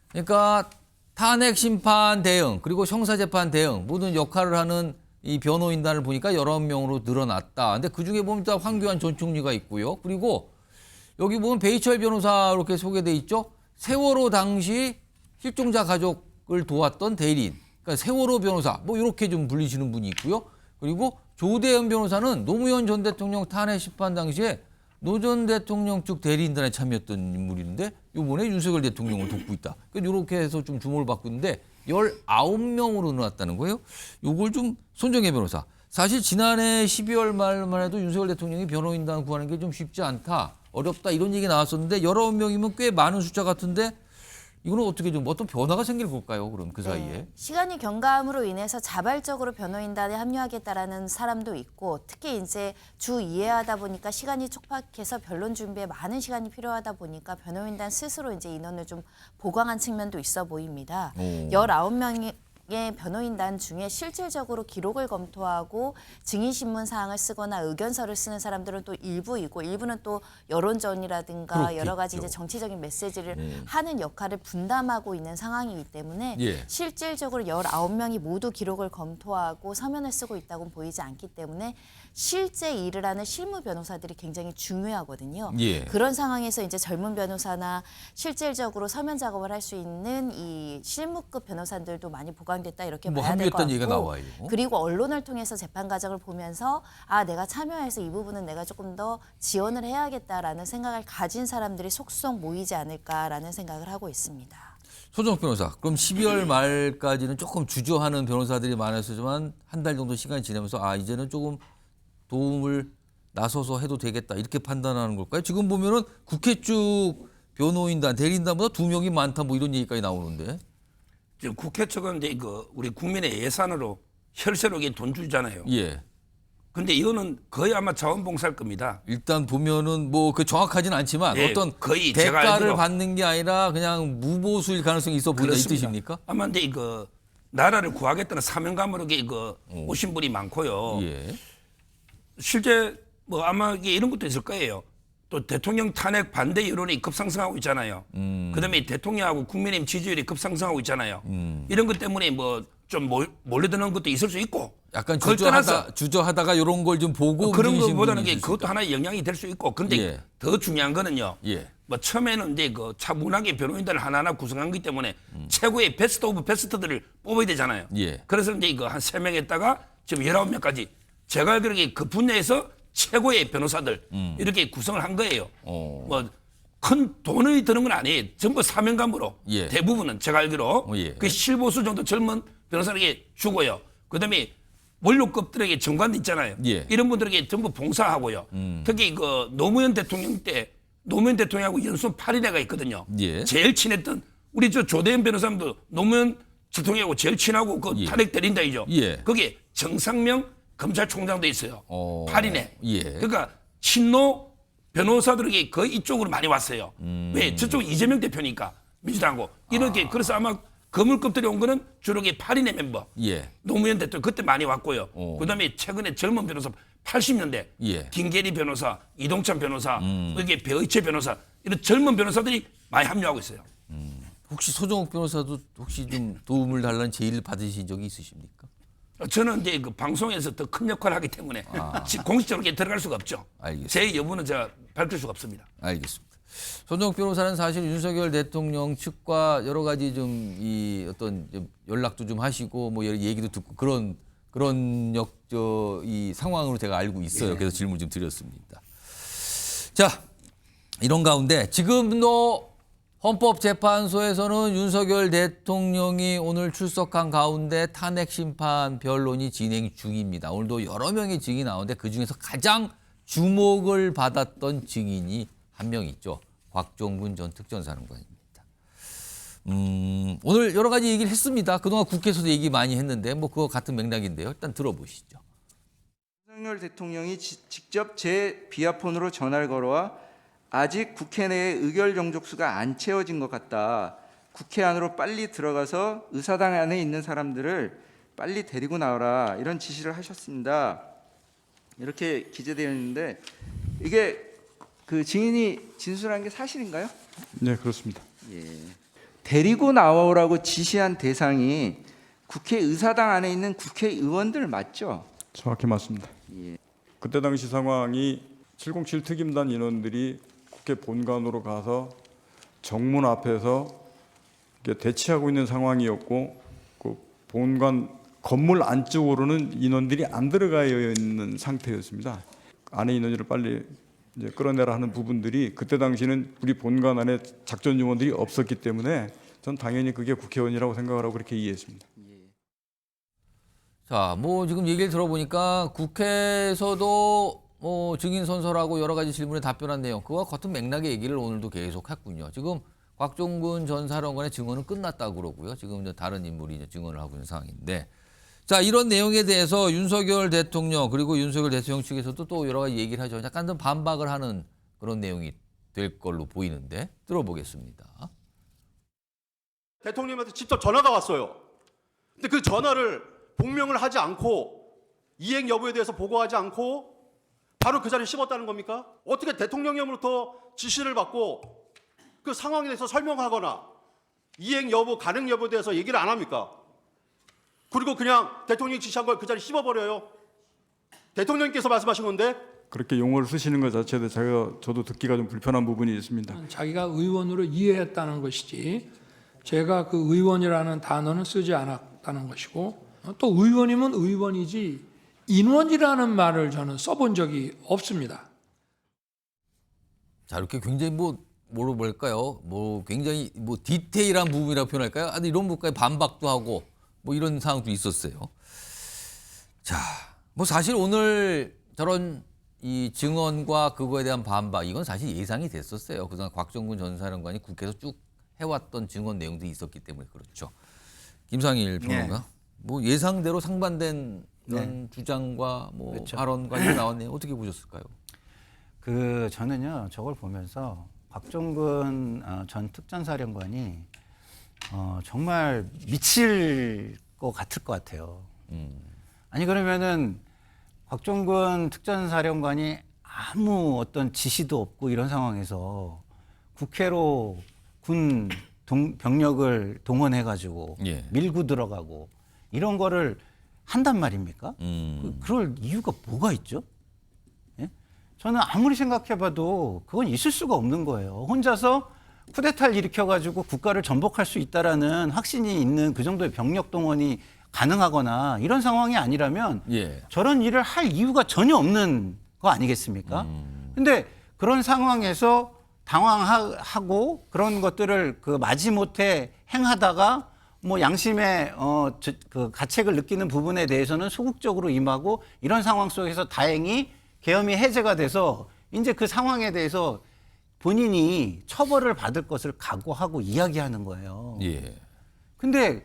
그러니까 탄핵 심판 대응 그리고 형사재판 대응 모든 역할을 하는 이 변호인단을 보니까 19명으로 늘어났다. 근데 그중에 보면 또 황교안 전 총리가 있고요. 그리고 여기 보면 배희철 변호사 이렇게 소개돼 있죠. 세월호 당시 실종자 가족을 도왔던 대리인, 그러니까 세월호 변호사 뭐 이렇게 좀 불리시는 분이 있고요. 그리고 조대현 변호사는 노무현 전 대통령 탄핵 심판 당시에 노 전 대통령 측 대리인단에 참여했던 인물인데 이번에 윤석열 대통령을 돕고 있다. 그러니까 이렇게 해서 좀 주목을 받고 있는데 19명으로 늘어났다는 거예요. 요걸 좀 손정혜 변호사. 사실 지난해 12월 말만 해도 윤석열 대통령이 변호인단 구하는 게 좀 쉽지 않다. 어렵다 이런 얘기 나왔었는데 19명이면 꽤 많은 숫자 같은데 이거는 어떻게 좀 어떤 변화가 생길 걸까요? 그럼 그 사이에. 시간이 경감으로 인해서 자발적으로 변호인단에 합류하겠다라는 사람도 있고, 특히 이제 주 2회 하다 보니까 시간이 촉박해서 변론 준비에 많은 시간이 필요하다 보니까 변호인단 스스로 이제 인원을 좀 보강한 측면도 있어 보입니다. 19명의 변호인단 중에 실질적으로 기록을 검토하고 증인신문 사항을 쓰거나 의견서를 쓰는 사람들은 또 일부이고, 일부는 또 여론전이라든가 그렇겠죠. 여러 가지 이제 정치적인 메시지를 하는 역할을 분담하고 있는 상황이기 때문에 실질적으로 19명이 모두 기록을 검토하고 서면을 쓰고 있다고는 보이지 않기 때문에 실제 일을 하는 실무 변호사들이 굉장히 중요하거든요. 그런 상황에서 이제 젊은 변호사나 실질적으로 서면 작업을 할 수 있는 이 실무급 변호사들도 많이 보강됐다 이렇게 뭐 봐야 될 것 같고, 얘기가 나와요. 그리고 언론을 통해서 재판 과정을 보면서 아, 내가 참여해서 이 부분은 내가 조금 더 지원을 해야겠다라는 생각을 가진 사람들이 속속 모이지 않을까라는 생각을 하고 있습니다. 소정욱 변호사, 그럼 12월 말까지는 조금 주저하는 변호사들이 많았지만 한 달 정도 시간이 지나면서 아, 이제는 조금 도움을 나서서 해도 되겠다 이렇게 판단하는 걸까요? 지금 보면은 국회 쪽 변호인단, 대리인단보다 2명이 많다 뭐 이런 얘기까지 나오는데. 지금 국회 측은 이제 우리 국민의 예산으로 혈세로 돈 주잖아요. 근데 이거는 거의 아마 자원봉사일 겁니다. 일단 보면은 뭐 그 정확하지는 않지만 어떤 거의 제가 대가를 알기로 받는 게 아니라 그냥 무보수일 가능성이 있어 보인다 이 뜻입니까? 아마 근데 이거 나라를 구하겠다는 사명감으로 오신 분이 많고요. 실제 뭐 아마 이런 것도 있을 거예요. 또 대통령 탄핵 반대 여론이 급상승하고 있잖아요. 그다음에 대통령하고 국민의힘 지지율이 급상승하고 있잖아요. 이런 것 때문에 뭐 좀 몰려드는 것도 있을 수 있고. 약간 주저하다가 이런 걸 좀 보고 그런 것보다는 그것도 하나의 영향이 될 수 있고. 근데 더 중요한 거는요. 뭐 처음에는 이제 그 차분하게 변호인단을 하나하나 구성한 거기 때문에 최고의 베스트 오브 베스트들을 뽑아야 되잖아요. 그래서 이제 이거 한 3명 했다가 지금 19명까지 제가 알기로 그 분야에서 최고의 변호사들 이렇게 구성을 한 거예요. 뭐 큰 돈이 드는 건 아니에요. 전부 사명감으로 대부분은 제가 알기로 그 실보수 정도 젊은 변호사에게 주고요. 그다음에 원로급들에게 정관 있잖아요. 이런 분들에게 전부 봉사하고요. 특히 그 노무현 대통령 때 노무현 대통령하고 연수 8인회가 있거든요. 제일 친했던 우리 저 조대현 변호사님도 노무현 대통령하고 제일 친하고 그 탄핵 대리인단이죠. 거기에 정상명 검찰총장도 있어요. 8인회. 그러니까 친노 변호사들에게 거의 이쪽으로 많이 왔어요. 왜? 저쪽은 이재명 대표니까 민주당하고 이렇게 그래서 아마 거물급들이 온 거는 주로 8인회 멤버. 노무현 대통령 그때 많이 왔고요. 그다음에 최근에 젊은 변호사 80년대 예. 김계리 변호사, 이동찬 변호사, 이게 배의채 변호사 이런 젊은 변호사들이 많이 합류하고 있어요. 혹시 소정욱 변호사도 혹시 좀 도움을 달라는 제의를 받으신 적이 있으십니까? 저는 이제 그 방송에서 더 큰 역할을 하기 때문에 공식적으로 이렇게 들어갈 수가 없죠. 알겠습니다. 제 여부는 제가 밝힐 수가 없습니다. 알겠습니다. 손정욱 변호사는 사실 윤석열 대통령 측과 여러 가지 좀 이 어떤 좀 연락도 좀 하시고 뭐 여러 얘기도 듣고 그런 이 상황으로 제가 알고 있어요. 그래서 질문 좀 드렸습니다. 자, 이런 가운데 지금도 헌법재판소에서는 윤석열 대통령이 오늘 출석한 가운데 탄핵 심판 변론이 진행 중입니다. 오늘도 여러 명의 증인이 나오는데 그중에서 가장 주목을 받았던 증인이 한 명 있죠. 곽종군 전 특전사령관입니다. 오늘 여러 가지 얘기를 했습니다. 그동안 국회에서도 얘기 많이 했는데 뭐 그거 같은 맥락인데요. 일단 들어보시죠. 윤석열 대통령이 직접 제 비아폰으로 전화를 걸어와 아직 국회 내에 의결 정족수가 안 채워진 것 같다. 국회 안으로 빨리 들어가서 의사당 안에 있는 사람들을 빨리 데리고 나와라. 이런 지시를 하셨습니다. 이렇게 기재되어 있는데 이게 그 증인이 진술한 게 사실인가요? 네, 그렇습니다. 예. 데리고 나오라고 지시한 대상이 국회 의사당 안에 있는 국회의원들 맞죠? 정확히 맞습니다. 예. 그때 당시 상황이 707 특임단 인원들이 국회 본관으로 가서 정문 앞에서 대치하고 있는 상황이었고 그 본관 건물 안쪽으로는 인원들이 안 들어가 있는 상태였습니다. 안에 인원들을 빨리 이제 끌어내라 하는 부분들이 그때 당시는 우리 본관 안에 작전 요원들이 없었기 때문에 전 당연히 그게 국회의원이라고 생각을 하고 그렇게 이해했습니다. 자, 뭐 지금 얘기를 들어보니까 국회에서도 뭐 증인 선서라고 여러 가지 질문에 답변한 내용 그와 같은 맥락의 얘기를 오늘도 계속 했군요. 지금 곽종군 전 사령관의 증언은 끝났다고 그러고요. 지금 이제 다른 인물이 이제 증언을 하고 있는 상황인데 자, 이런 내용에 대해서 윤석열 대통령 그리고 윤석열 대통령 측에서도 또 여러 가지 얘기를 하죠. 약간 좀 반박을 하는 그런 내용이 될 걸로 보이는데 들어보겠습니다. 대통령한테 직접 전화가 왔어요. 근데 그 전화를 복명을 하지 않고 이행 여부에 대해서 보고하지 않고 바로 그 자리에 씹었다는 겁니까? 어떻게 대통령령으로부터 지시를 받고 그 상황에 대해서 설명하거나 이행 여부, 가능 여부에 대해서 얘기를 안 합니까? 그리고 그냥 대통령이 지시한 걸 그 자리에 씹어버려요. 대통령께서 말씀하신 건데 그렇게 용어를 쓰시는 것 자체도 저도 듣기가 좀 불편한 부분이 있습니다. 자기가 의원으로 이해했다는 것이지 제가 그 의원이라는 단어는 쓰지 않았다는 것이고 또 의원이면 의원이지 인원이라는 말을 저는 써본 적이 없습니다. 자, 이렇게 굉장히 뭐로 볼까요? 뭐 굉장히 뭐 디테일한 부분이라고 표현할까요? 아니 이런 부분까지 반박도 하고 뭐 이런 상황도 있었어요. 자, 뭐 사실 오늘 저런 이 증언과 그거에 대한 반박 이건 사실 예상이 됐었어요. 그동안 곽종군 전 사령관이 국회에서 쭉 해왔던 증언 내용도 있었기 때문에 그렇죠. 김상일 평론가, 네. 뭐 예상대로 상반된 그런 주장과 뭐 그렇죠. 발언과 이게 나왔네요. 어떻게 보셨을까요? 저는요 저걸 보면서 곽종근 전 특전사령관이 정말 미칠 것 같을 것 같아요. 아니 그러면은 곽종근 특전사령관이 아무 어떤 지시도 없고 이런 상황에서 국회로 군 병력을 동원해가지고 예. 밀고 들어가고 이런 거를 한단 말입니까? 그럴 이유가 뭐가 있죠? 예? 저는 아무리 생각해봐도 그건 있을 수가 없는 거예요. 혼자서 쿠데타를 일으켜가지고 국가를 전복할 수 있다라는 확신이 있는 그 정도의 병력 동원이 가능하거나 이런 상황이 아니라면 예. 저런 일을 할 이유가 전혀 없는 거 아니겠습니까? 근데 그런 상황에서 당황하고 그런 것들을 그 마지못해 행하다가 뭐 양심의 그 가책을 느끼는 부분에 대해서는 소극적으로 임하고 이런 상황 속에서 다행히 계엄이 해제가 돼서 이제 그 상황에 대해서 본인이 처벌을 받을 것을 각오하고 이야기하는 거예요. 예. 근데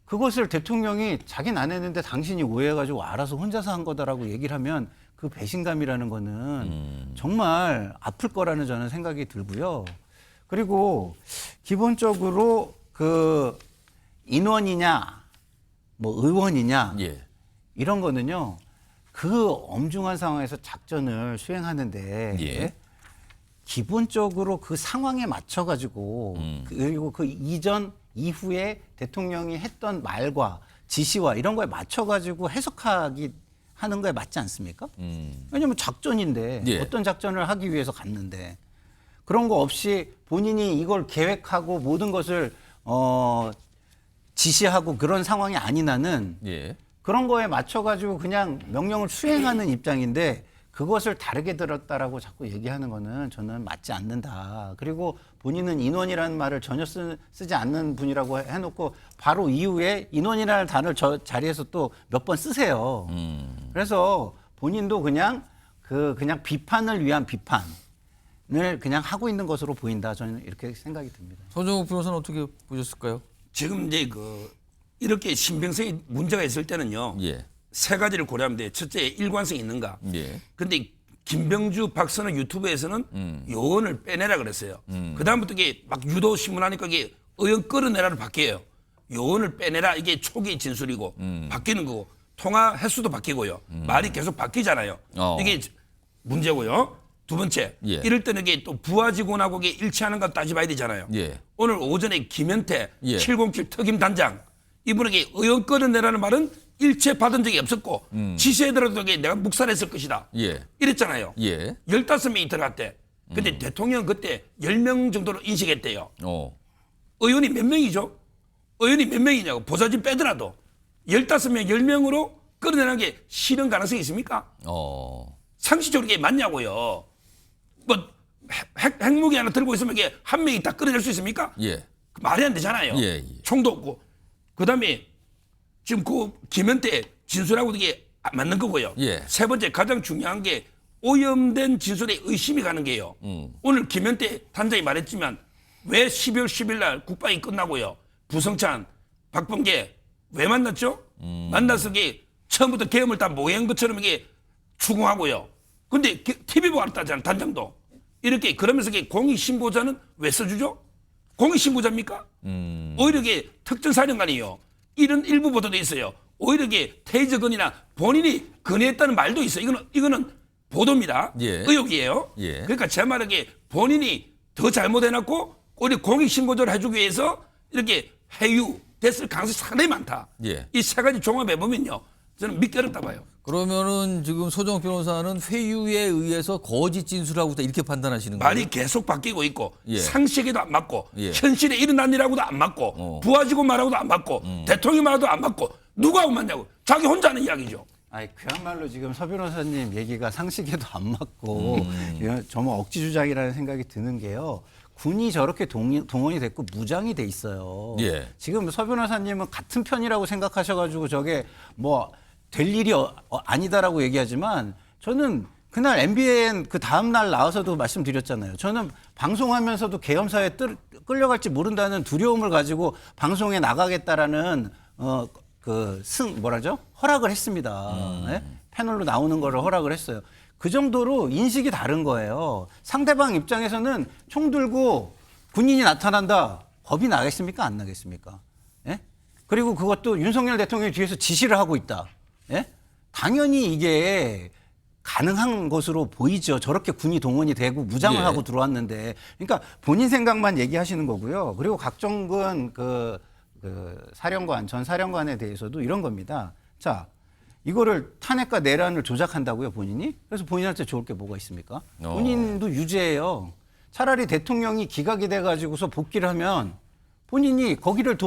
그것을 대통령이 자기는 안 했는데 당신이 오해해가지고 알아서 혼자서 한 거다라고 얘기를 하면 그 배신감이라는 거는 정말 아플 거라는 저는 생각이 들고요. 그리고 기본적으로 그 인원이냐 뭐 의원이냐 예. 이런 거는요 그 엄중한 상황에서 작전을 수행하는데 예. 기본적으로 그 상황에 맞춰 가지고 그리고 그 이전 이후에 대통령이 했던 말과 지시와 이런 거에 맞춰 가지고 해석하기 하는 거에 맞지 않습니까? 왜냐하면 작전인데 예. 어떤 작전을 하기 위해서 갔는데 그런 거 없이 본인이 이걸 계획하고 모든 것을 지시하고 그런 상황이 아닌 한은 예. 그런 거에 맞춰 가지고 그냥 명령을 수행하는 입장인데 그것을 다르게 들었다라고 자꾸 얘기하는 거는 저는 맞지 않는다. 그리고 본인은 인원이라는 말을 전혀 쓰지 않는 분이라고 해놓고 바로 이후에 인원이라는 단어를 저 자리에서 또 몇 번 쓰세요. 그래서 본인도 그냥 그냥 비판을 위한 비판을 그냥 하고 있는 것으로 보인다. 저는 이렇게 생각이 듭니다. 서정욱 변호사는 어떻게 보셨을까요? 지금 이제 이렇게 신빙성이 문제가 있을 때는요. 예. 세 가지를 고려하면 돼요. 첫째, 일관성이 있는가. 예. 근데 김병주, 박선호 유튜브에서는 요원을 빼내라 그랬어요. 그다음부터 이게 막 유도 신문하니까 이게 의원 끌어내라로 바뀌어요. 요원을 빼내라 이게 초기 진술이고 바뀌는 거고 통화 횟수도 바뀌고요. 말이 계속 바뀌잖아요. 이게 문제고요. 두 번째, 예. 이럴 때는 이게 또 부하 직원하고 이게 일치하는 거 따져봐야 되잖아요. 예. 오늘 오전에 김현태 예. 707 특임 단장 이분에게 의원 끌어내라는 말은 일체 받은 적이 없었고 지시해더라도 내가 묵살했을 것이다. 예. 이랬잖아요. 예. 15명이 들어갔대. 근데 대통령 그때 10명 정도로 인식했대요. 어. 의원이 몇 명이죠? 의원이 몇 명이냐고. 보좌진 빼더라도 15명, 10명으로 끌어내는 게 실현 가능성이 있습니까? 상식적으로 이게 맞냐고요. 뭐 핵무기 하나 들고 있으면 이게 한 명이 다 끌어낼 수 있습니까? 예. 말이 안 되잖아요. 예, 예. 총도 없고. 그다음에 지금 그 김현태 진술하고도 이게 안 맞는 거고요. 예. 세 번째 가장 중요한 게 오염된 진술에 의심이 가는 게요. 오늘 김현태 단장이 말했지만 왜 12월 10일 날 국방이 끝나고요. 부성찬, 박범계 왜 만났죠? 만나서 이게 처음부터 계엄을 다 모의한 것처럼 이게 추궁하고요. 근데 TV 보고 알았다잖아요. 단장도. 이렇게 그러면서 이게 공익신고자는 왜 써주죠? 공익신고자입니까? 오히려 이게 특전사령관이요. 이런 일부 보도도 있어요. 오히려 이게 테이저건이나 본인이 건의했다는 말도 있어요. 이거는 보도입니다. 예. 의혹이에요. 예. 그러니까 제 말은 이게 본인이 더 잘못해놨고 오히려 공익신고자를 해주기 위해서 이렇게 해유됐을 가능성이 상당히 많다. 예. 이 세 가지 종합해보면요. 저는 믿기 어렵다 봐요. 그러면은 지금 서정욱 변호사는 회유에 의해서 거짓 진술하고 있다 이렇게 판단하시는 거예요? 말이 계속 바뀌고 있고 예. 상식에도 안 맞고 예. 현실에 일어난 일하고도 안 맞고 부하직원 말하고도 안 맞고 대통령 말하고도 안 맞고 누가 안 맞냐고. 자기 혼자 하는 이야기죠. 아니 그야말로 지금 서 변호사님 얘기가 상식에도 안 맞고 정말 억지 주장이라는 생각이 드는 게요. 군이 저렇게 동원이 됐고 무장이 돼 있어요. 예. 지금 서 변호사님은 같은 편이라고 생각하셔가지고 저게 뭐 될 일이 아니다라고 얘기하지만 저는 그날 MBN 그 다음 날 나와서도 말씀드렸잖아요. 저는 방송하면서도 계엄사에 끌려갈지 모른다는 두려움을 가지고 방송에 나가겠다라는 허락을 했습니다. 네? 패널로 나오는 거를 허락을 했어요. 그 정도로 인식이 다른 거예요. 상대방 입장에서는 총 들고 군인이 나타난다. 겁이 나겠습니까? 안 나겠습니까? 예? 그리고 그것도 윤석열 대통령이 뒤에서 지시를 하고 있다. 예? 당연히 이게 가능한 것으로 보이죠. 저렇게 군이 동원이 되고 무장을 예. 하고 들어왔는데. 그러니까 본인 생각만 얘기하시는 거고요. 그리고 각종근 전 사령관에 대해서도 이런 겁니다. 자, 이거를 탄핵과 내란을 조작한다고요, 본인이? 그래서 본인한테 좋을 게 뭐가 있습니까? 본인도 유죄예요. 차라리 대통령이 기각이 돼가지고서 복귀를 하면 본인이 거길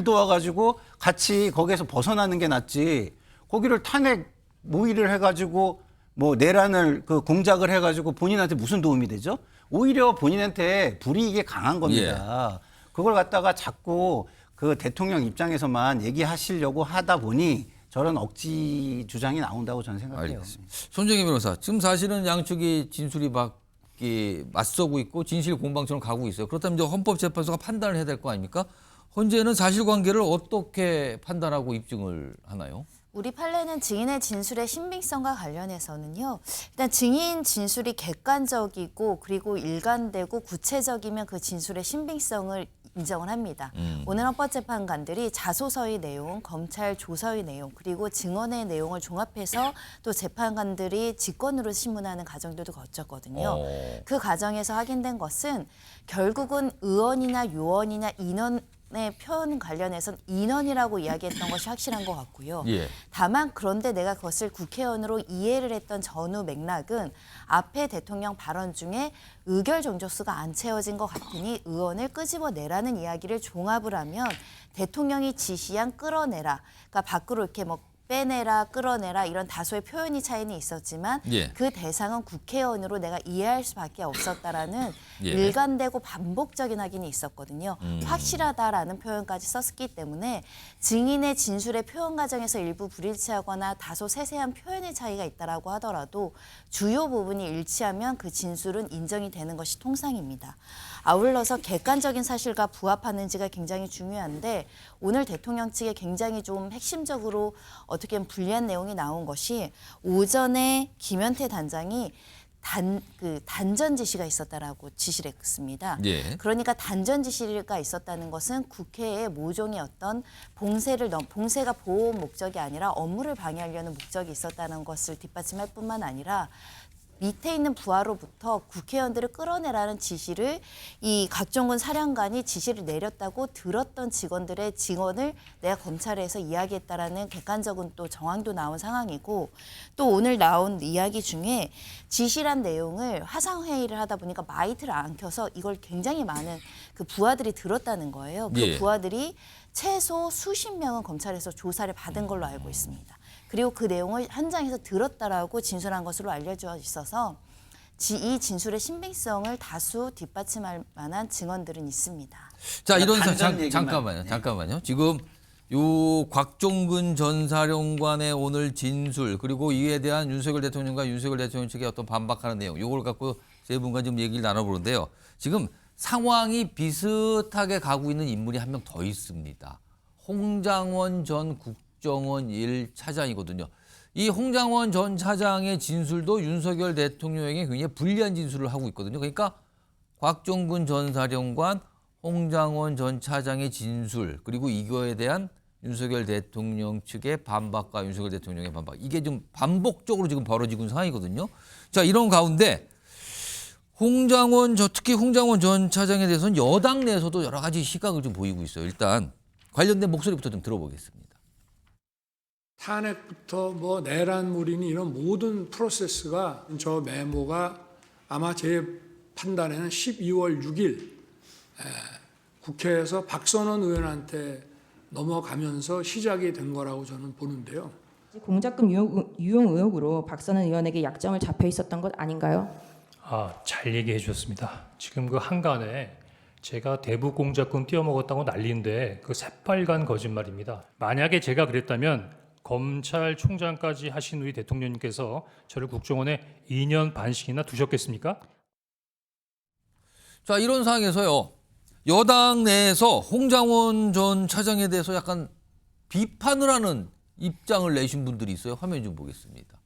도와가지고 같이 거기에서 벗어나는 게 낫지. 거기를 탄핵 모의를 해가지고 뭐 내란을 공작을 해가지고 본인한테 무슨 도움이 되죠? 오히려 본인한테 불이익이 강한 겁니다. 예. 그걸 갖다가 자꾸 그 대통령 입장에서만 얘기하시려고 하다 보니 저런 억지 주장이 나온다고 저는 생각해요. 알겠습니다. 손정희 변호사, 지금 사실은 양측이 진술이 맞서고 있고 진실 공방처럼 가고 있어요. 그렇다면 이제 헌법재판소가 판단을 해야 될 거 아닙니까? 현재는 사실관계를 어떻게 판단하고 입증을 하나요? 우리 판례는 증인의 진술의 신빙성과 관련해서는요. 일단 증인 진술이 객관적이고 그리고 일관되고 구체적이면 그 진술의 신빙성을 인정을 합니다. 오늘 헌법재판관들이 자소서의 내용, 검찰 조서의 내용, 그리고 증언의 내용을 종합해서 또 재판관들이 직권으로 신문하는 과정들도 거쳤거든요. 그 과정에서 확인된 것은 결국은 의원이나 요원이나 인원의 표현 관련해서는 인원이라고 이야기했던 것이 확실한 것 같고요. 예. 다만 그런데 내가 그것을 국회의원으로 이해를 했던 전후 맥락은 앞에 대통령 발언 중에 의결 정족수가 안 채워진 것 같으니 의원을 끄집어내라는 이야기를 종합을 하면 대통령이 지시한 끌어내라, 그러니까 밖으로 이렇게 뭐 빼내라, 끌어내라 이런 다소의 표현이 차이는 있었지만 예. 그 대상은 국회의원으로 내가 이해할 수밖에 없었다라는 예. 일관되고 반복적인 확인이 있었거든요. 확실하다라는 표현까지 썼기 때문에 증인의 진술의 표현 과정에서 일부 불일치하거나 다소 세세한 표현의 차이가 있다라고 하더라도 주요 부분이 일치하면 그 진술은 인정이 되는 것이 통상입니다. 아울러서 객관적인 사실과 부합하는지가 굉장히 중요한데 오늘 대통령 측에 굉장히 좀 핵심적으로 어떻게 보면 불리한 내용이 나온 것이 오전에 김현태 단장이 단전 지시가 있었다라고 지시를 했습니다. 예. 그러니까 단전 지시가 있었다는 것은 국회의 모종의 어떤 봉쇄가 보호 목적이 아니라 업무를 방해하려는 목적이 있었다는 것을 뒷받침할 뿐만 아니라 밑에 있는 부하로부터 국회의원들을 끌어내라는 지시를 이 각종군 사령관이 지시를 내렸다고 들었던 직원들의 증언을 내가 검찰에서 이야기했다라는 객관적인 또 정황도 나온 상황이고 또 오늘 나온 이야기 중에 지시란 내용을 화상회의를 하다 보니까 마이크를 안 켜서 이걸 굉장히 많은 그 부하들이 들었다는 거예요. 그 예. 부하들이 최소 수십 명은 검찰에서 조사를 받은 걸로 알고 있습니다. 그리고 그 내용을 현장에서 들었다라고 진술한 것으로 알려져 있어서 이 진술의 신빙성을 다수 뒷받침할 만한 증언들은 있습니다. 자, 이런 단전 얘기만. 잠깐만요. 지금 요 곽종근 전 사령관의 오늘 진술 그리고 이에 대한 윤석열 대통령과 윤석열 대통령 측의 어떤 반박하는 내용 요걸 갖고 세 분과 좀 얘기를 나눠보는데요. 지금 상황이 비슷하게 가고 있는 인물이 한 명 더 있습니다. 홍장원 전 국정원 1차장이거든요. 이 홍장원 전 차장의 진술도 윤석열 대통령에게 굉장히 불리한 진술을 하고 있거든요. 그러니까 곽종근 전 사령관, 홍장원 전 차장의 진술 그리고 이거에 대한 윤석열 대통령 측의 반박과 윤석열 대통령의 반박 이게 좀 반복적으로 지금 벌어지고 있는 상황이거든요. 자, 이런 가운데 특히 홍장원 전 차장에 대해서는 여당 내에서도 여러 가지 시각을 좀 보이고 있어요. 일단 관련된 목소리부터 좀 들어보겠습니다. 탄핵부터 뭐 내란물이니 이런 모든 프로세스가 저 메모가 아마 제 판단에는 12월 6일 국회에서 박선원 의원한테 넘어가면서 시작이 된 거라고 저는 보는데요. 공작금 유용 의혹으로 박선원 의원에게 약점을 잡혀 있었던 것 아닌가요? 잘 얘기해 주셨습니다. 지금 그 한간에 제가 대북 공작금 띄어먹었다고 난리인데 그 새빨간 거짓말입니다. 만약에 제가 그랬다면 검찰총장까지 하신 우리 대통령님께서 저를 국정원에 2년 반씩이나 두셨겠습니까? 자, 이런 상황에서요. 여당 내에서 홍장원 전 차장에 대해서 약간 비판을 하는 입장을 내신 분들이 있어요. 화면 좀 보겠습니다.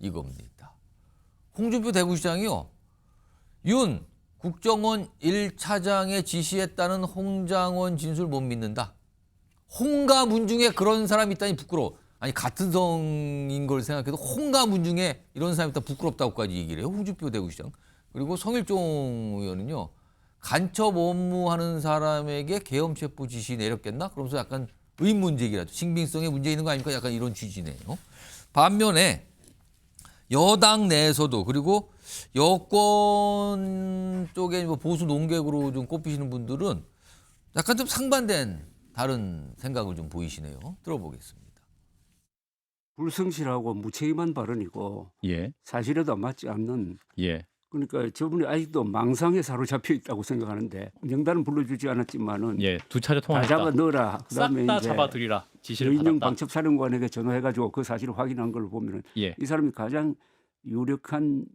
이겁니다. 홍준표 대구시장이요. 윤 국정원 1차장의 지시했다는 홍장원 진술 못 믿는다. 홍가문 중에 그런 사람이 있다니 부끄러워. 아니 같은 성인 걸 생각해도 홍가문 중에 이런 사람이 있다 부끄럽다고까지 얘기를 해요. 홍준표 대구시장. 그리고 성일종 의원은요. 간첩 업무하는 사람에게 계엄체포 지시 내렸겠나? 그러면서 약간 의문 제기라도 신빙성에 문제 있는 거 아닙니까? 약간 이런 취지네요. 반면에 여당 내에서도 그리고 여권 쪽에 보수 농객으로 좀 꼽히시는 분들은 약간 좀 상반된 다른 생각을 좀 보이시네요. 들어보겠습니다. 불성실하고 무책임한 발언이고 사실에도 맞지 않는 그러니까 저분이 아직도 망상에 사로잡혀 있다고 생각하는데 명단은 불러주지 않았지만은 두 차례 다 통화했다. 잡아 넣어라. 그다음에 싹 다 이제 잡아드리라 지시를 여인영 받았다. 방첩사령관에게 전화해가지고 그 사실을 확인한 걸 보면은 이 사람이 가장 유력한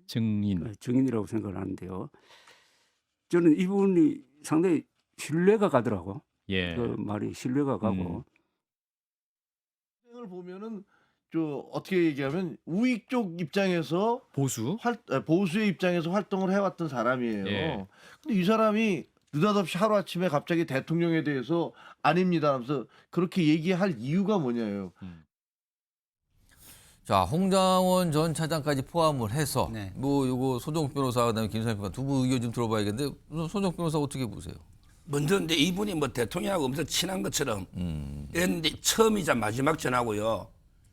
증인이라고 생각을 하는데요. 저는 이분이 상당히 신뢰가 가더라고. 그 말이 신뢰가 가고. 을 보면은 저 어떻게 얘기하면 우익 쪽 입장에서 보수의 입장에서 활동을 해왔던 사람이에요. 근데 이 사람이 느닷없이 하루아침에 갑자기 대통령에 대해서 아닙니다 하면서 그렇게 얘기할 이유가 뭐냐예요. 자, 홍장원 전 차장까지 포함을 해서 네. 뭐 요거 소정욱 변호사 그다음에 김선일 변호사 두 분 의견 좀 들어봐야겠는데 우선 소정욱 변호사 어떻게 보세요? 먼저 이제 이분이 뭐 대통령하고 엄청 친한 것처럼 이랬는데 처음이자 마지막 전화고요.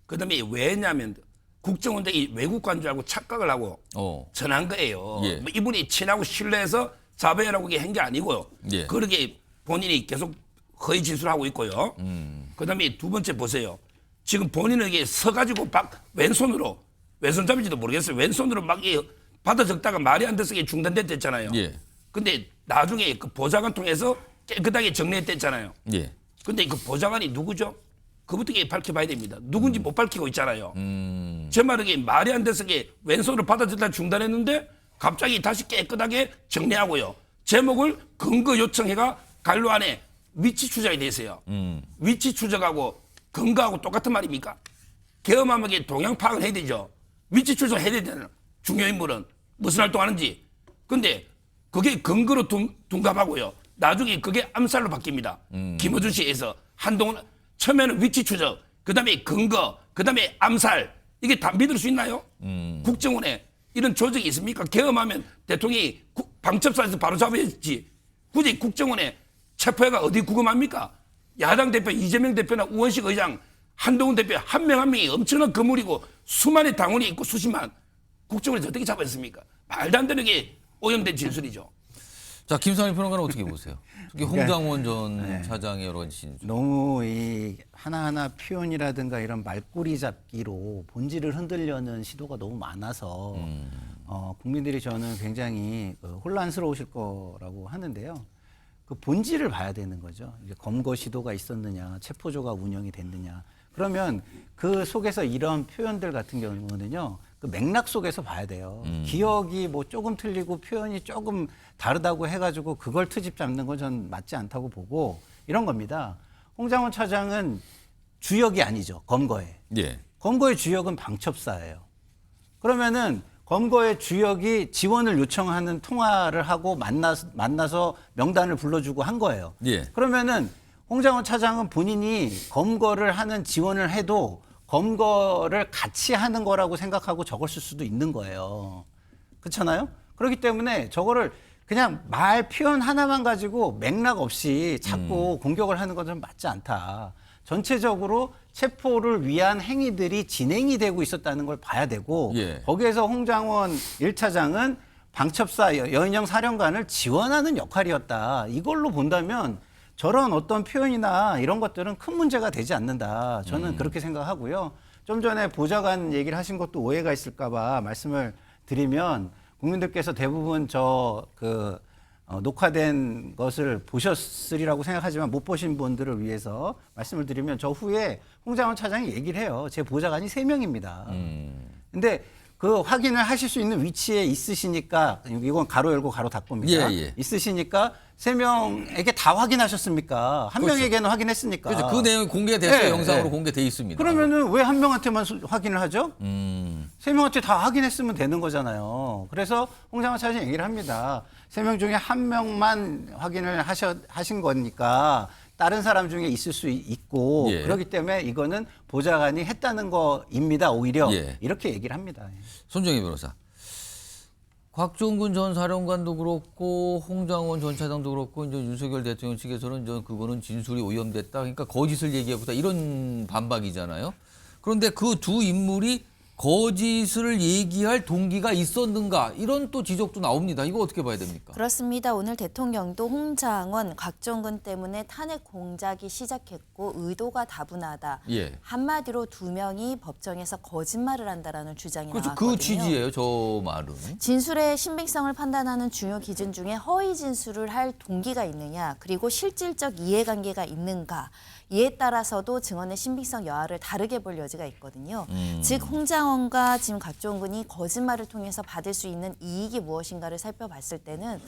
그다음에 왜냐하면 국정원장이 외국관 줄 알고 착각을 하고 전한 거예요. 예. 뭐 이분이 친하고 신뢰해서 자배라고 한 게 아니고요. 예. 그렇게 본인이 계속 허위 진술하고 있고요. 그다음에 두 번째 보세요. 지금 본인은 이게 서가지고 왼손으로 왼손잡이지도 모르겠어요. 왼손으로 막 받아 적다가 말이 안 돼서 이게 중단됐댔잖아요. 예. 근데 나중에 그 보좌관 통해서 깨끗하게 정리했댔잖아요. 예. 근데 그 보좌관이 누구죠? 그부터 밝혀봐야 됩니다. 누군지 못 밝히고 있잖아요. 제 말은 이게 말이 안 돼서 이게 왼손으로 받아 적다 중단했는데 갑자기 다시 깨끗하게 정리하고요. 제목을 근거 요청해가 간로 안에 위치 추적이 돼 있어요. 위치 추적하고 근거하고 똑같은 말입니까? 계엄하면 동향 파악을 해야 되죠. 위치 추적을 해야 되잖아요. 중요 인물은 무슨 활동하는지. 근데 그게 근거로 둔갑하고요. 나중에 그게 암살로 바뀝니다. 김어준 씨에서 한동훈 처음에는 위치 추적, 그다음에 근거, 그다음에 암살. 이게 다 믿을 수 있나요? 국정원에 이런 조직이 있습니까? 계엄하면 대통령이 방첩사에서 바로 잡아야지. 굳이 국정원에 체포해가 어디 구금합니까? 야당 대표 이재명 대표나 우원식 의장, 한동훈 대표 한 명 한 명이 엄청난 거물이고 수많은 당원이 있고 수십만. 국정원에서 어떻게 잡았습니까? 말도 안 되는 게 오염된 진술이죠. 자, 김선일 평론가는 어떻게 보세요? 특히 홍장원 전 차장의 여러 가지 진술. 너무 이 하나하나 표현이라든가 이런 말꼬리 잡기로 본질을 흔들려는 시도가 너무 많아서 국민들이 저는 굉장히 혼란스러우실 거라고 하는데요. 그 본질을 봐야 되는 거죠. 이제 검거 시도가 있었느냐, 체포조가 운영이 됐느냐. 그러면 그 속에서 이런 표현들 같은 경우는요, 그 맥락 속에서 봐야 돼요. 기억이 뭐 조금 틀리고 표현이 조금 다르다고 해가지고 그걸 트집 잡는 건 전 맞지 않다고 보고 이런 겁니다. 홍장원 차장은 주역이 아니죠. 검거에. 예. 검거의 주역은 방첩사예요. 그러면은 검거의 주역이 지원을 요청하는 통화를 하고 만나서 명단을 불러주고 한 거예요. 예. 그러면은 홍장원 차장은 본인이 검거를 하는 지원을 해도 검거를 같이 하는 거라고 생각하고 적었을 수도 있는 거예요. 그렇잖아요? 그렇기 때문에 저거를 그냥 말 표현 하나만 가지고 맥락 없이 자꾸 공격을 하는 것은 맞지 않다. 전체적으로 체포를 위한 행위들이 진행이 되고 있었다는 걸 봐야 되고 거기에서 홍장원 1차장은 방첩사 여인영 사령관을 지원하는 역할이었다. 이걸로 본다면 저런 어떤 표현이나 이런 것들은 큰 문제가 되지 않는다. 저는 그렇게 생각하고요. 좀 전에 보좌관 얘기를 하신 것도 오해가 있을까 봐 말씀을 드리면 국민들께서 대부분 녹화된 것을 보셨으리라고 생각하지만 못 보신 분들을 위해서 말씀을 드리면 저 후에 홍장원 차장이 얘기를 해요. 제 보좌관이 3명입니다. 근데 그 확인을 하실 수 있는 위치에 있으시니까 이건 가로 열고 가로 닫고입니다. 있으시니까 3명에게 다 확인하셨습니까? 한 명에게는 확인했으니까. 그렇죠. 그 내용이 공개됐어요. 영상으로 공개돼 있습니다. 그러면은 왜 한 명한테만 확인을 하죠? 3명한테 다 확인했으면 되는 거잖아요. 그래서 홍장원 차장이 얘기를 합니다. 3명 중에 1명만 확인을 하신 거니까 다른 사람 중에 있을 수 있고 그렇기 때문에 이거는 보좌관이 했다는 거입니다. 오히려 이렇게 얘기를 합니다. 손정희 변호사. 곽종근 전 사령관도 그렇고 홍장원 전 차장도 그렇고 이제 윤석열 대통령 측에서는 그거는 진술이 오염됐다. 그러니까 거짓을 얘기하고 있다. 이런 반박이잖아요. 그런데 그 두 인물이 거짓을 얘기할 동기가 있었는가 이런 또 지적도 나옵니다. 이거 어떻게 봐야 됩니까? 그렇습니다. 오늘 대통령도 홍장원, 곽종근 때문에 탄핵 공작이 시작했고 의도가 다분하다. 한마디로 2명이 법정에서 거짓말을 한다라는 주장이 그렇죠. 나왔거든요. 그 취지예요. 저 말은. 진술의 신빙성을 판단하는 중요 기준 중에 허위 진술을 할 동기가 있느냐 그리고 실질적 이해관계가 있는가 이에 따라서도 증언의 신빙성 여하를 다르게 볼 여지가 있거든요. 즉 홍장원과 지금 곽종근이 거짓말을 통해서 받을 수 있는 이익이 무엇인가를 살펴봤을 때는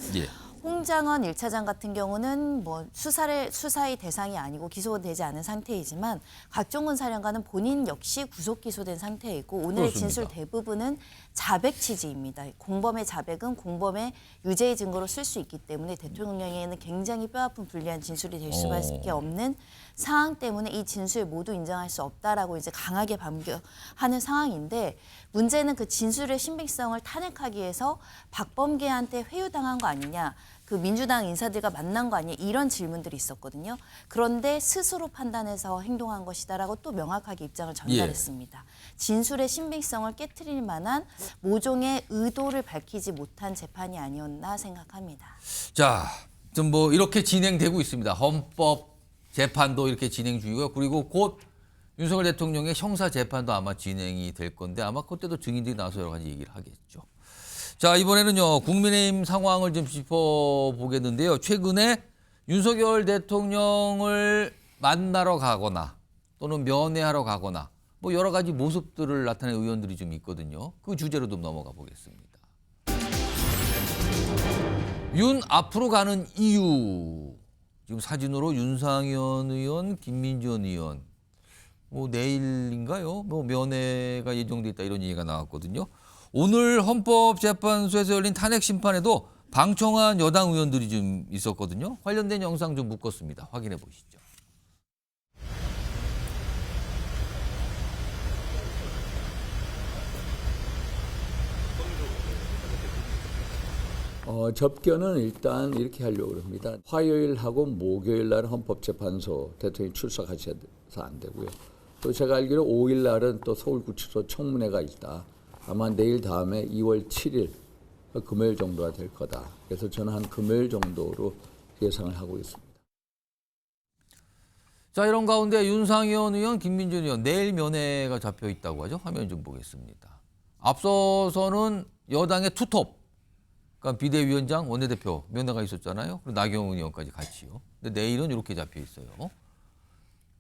홍장원 1차장 같은 경우는 뭐 수사의 대상이 아니고 기소되지 않은 상태이지만 각종훈 사령관은 본인 역시 구속 기소된 상태이고 오늘의 그렇습니다. 진술 대부분은 자백 취지입니다. 공범의 자백은 공범의 유죄의 증거로 쓸 수 있기 때문에 대통령에게는 굉장히 뼈아픈 불리한 진술이 될 수밖에 없는 상황 때문에 이 진술 모두 인정할 수 없다라고 이제 강하게 반격하는 상황인데 문제는 그 진술의 신빙성을 탄핵하기 위해서 박범계한테 회유당한 거 아니냐. 그 민주당 인사들과 만난 거 아니냐 이런 질문들이 있었거든요. 그런데 스스로 판단해서 행동한 것이다라고 또 명확하게 입장을 전달했습니다. 진술의 신빙성을 깨트릴 만한 모종의 의도를 밝히지 못한 재판이 아니었나 생각합니다. 자, 좀 뭐 이렇게 진행되고 있습니다. 헌법 재판도 이렇게 진행 중이고요. 그리고 곧 윤석열 대통령의 형사 재판도 아마 진행이 될 건데 아마 그때도 증인들이 나와서 여러 가지 얘기를 하겠죠. 자, 이번에는요, 국민의힘 상황을 좀 짚어보겠는데요. 최근에 윤석열 대통령을 만나러 가거나 또는 면회하러 가거나 뭐 여러 가지 모습들을 나타낸 의원들이 좀 있거든요. 그 주제로 좀 넘어가 보겠습니다. 윤 앞으로 가는 이유. 지금 사진으로 윤상현 의원, 김민전 의원. 뭐 내일인가요? 뭐 면회가 예정돼 있다 이런 얘기가 나왔거든요. 오늘 헌법재판소에서 열린 탄핵 심판에도 방청한 여당 의원들이 좀 있었거든요. 관련된 영상 좀 묶었습니다. 확인해 보시죠. 접견은 일단 이렇게 하려고 합니다. 화요일하고 목요일 날 헌법재판소 대통령이 출석하셔서 안 되고요. 또 제가 알기로 5일 날은 또 서울구치소 청문회가 있다. 아마 내일 다음에 2월 7일 금요일 정도가 될 거다. 그래서 저는 한 금요일 정도로 예상을 하고 있습니다. 자, 이런 가운데 윤상현 의원, 김민준 의원 내일 면회가 잡혀 있다고 하죠. 화면 좀 보겠습니다. 앞서서는 여당의 투톱, 그러니까 비대위원장, 원내대표 면회가 있었잖아요. 그리고 나경원 의원까지 같이요. 근데 내일은 이렇게 잡혀 있어요.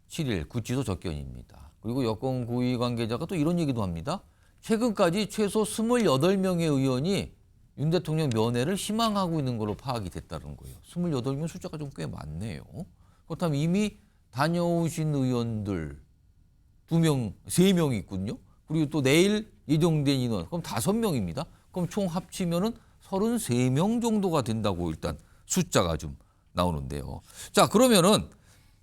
7일 구치소 접견입니다. 그리고 여권 고위 관계자가 또 이런 얘기도 합니다. 최근까지 최소 28명의 의원이 윤 대통령 면회를 희망하고 있는 걸로 파악이 됐다는 거예요. 28명 숫자가 좀 꽤 많네요. 그렇다면 이미 다녀오신 의원들 2명, 3명이 있군요. 그리고 또 내일 예정된 인원, 그럼 5명입니다. 그럼 총 합치면은 33명 정도가 된다고 일단 숫자가 좀 나오는데요. 자, 그러면은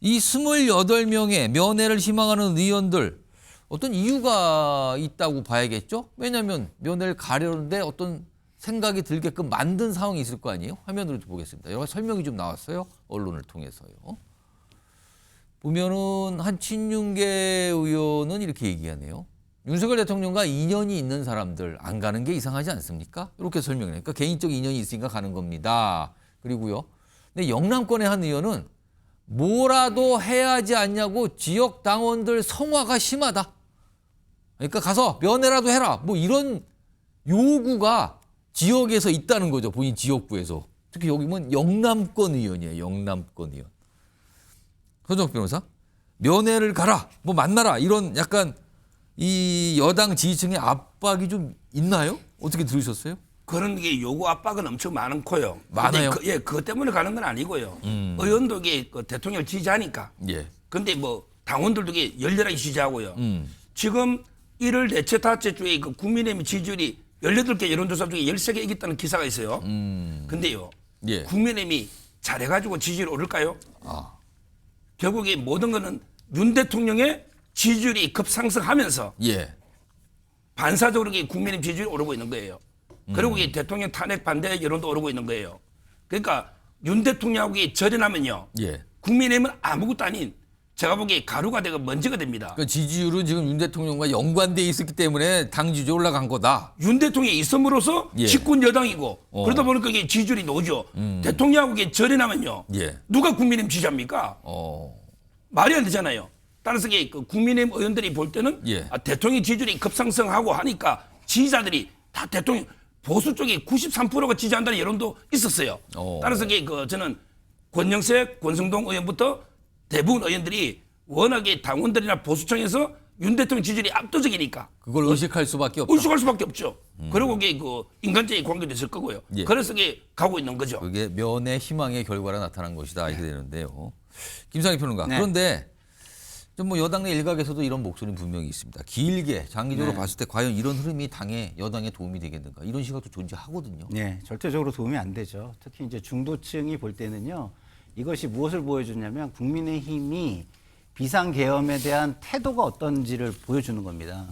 이 28명의 면회를 희망하는 의원들 어떤 이유가 있다고 봐야겠죠? 왜냐하면 면회를 가려는데 어떤 생각이 들게끔 만든 상황이 있을 거 아니에요? 화면으로 보겠습니다. 여러 가지 설명이 좀 나왔어요. 언론을 통해서요. 보면은 한 친윤계 의원은 이렇게 얘기하네요. 윤석열 대통령과 인연이 있는 사람들 안 가는 게 이상하지 않습니까? 이렇게 설명을 해요. 그러니까 개인적 인연이 있으니까 가는 겁니다. 그리고요. 근데 영남권의 한 의원은 뭐라도 해야 하지 않냐고 지역 당원들 성화가 심하다. 그러니까 가서 면회라도 해라. 뭐 이런 요구가 지역에서 있다는 거죠. 본인 지역구에서. 특히 여기 보면 영남권 의원이에요. 영남권 의원. 서정욱 변호사. 면회를 가라. 뭐 만나라. 이런 약간 이 여당 지지층의 압박이 좀 있나요? 어떻게 들으셨어요? 그런 게 요구 압박은 엄청 많고요. 많아요? 그것 때문에 가는 건 아니고요. 의원도 이게 그 대통령을 지지하니까. 예. 근데 뭐 당원들도 이게 열렬하게 지지하고요. 지금 1월 넷째, 다째 주에 그 국민의힘 지지율이 18개 여론조사 중에 13개 이겼다는 기사가 있어요. 근데요. 예. 국민의힘이 잘해가지고 지지율이 오를까요? 아. 결국에 모든 거는 윤 대통령의 지지율이 급상승하면서 예. 반사적으로 국민의힘 지지율이 오르고 있는 거예요. 그리고 이 대통령 탄핵 반대 여론도 오르고 있는 거예요. 그러니까 윤 대통령하고 절연하면요. 예. 국민의힘은 아무것도 아닌 제가 보기에 가루가 되고 먼지가 됩니다. 그 지지율은 지금 윤 대통령과 연관돼 있었기 때문에 당 지지율이 올라간 거다. 윤 대통령이 있음으로써 예. 집권 여당이고 그러다 보니까 이게 지지율이 오죠. 대통령하고 절연하면요. 예. 누가 국민의힘 지지합니까? 말이 안 되잖아요. 따라서 그 국민의힘 의원들이 볼 때는 예. 대통령 지지율이 급상승하고 하니까 지지자들이 다 대통령 보수 쪽에 93%가 지지한다는 여론도 있었어요. 따라서 저는 권영세, 권성동 의원부터 대부분 의원들이 워낙에 당원들이나 보수층에서 윤 대통령 지지율이 압도적이니까 그걸 의식할 수밖에 없다. 의식할 수밖에 없죠. 그리고 그게 그 인간적인 관계도 있을 거고요. 예. 그래서 그게 가고 있는 거죠. 그게 면의 희망의 결과로 나타난 것이다 이렇게 되는데요. 김상희 평론가. 네. 그런데 좀 뭐 여당 내 일각에서도 이런 목소리는 분명히 있습니다. 길게 장기적으로 네. 봤을 때 과연 이런 흐름이 당에 여당에 도움이 되겠는가 이런 시각도 존재하거든요. 네, 절대적으로 도움이 안 되죠. 특히 이제 중도층이 볼 때는요, 이것이 무엇을 보여주냐면 국민의힘이 비상계엄에 대한 태도가 어떤지를 보여주는 겁니다.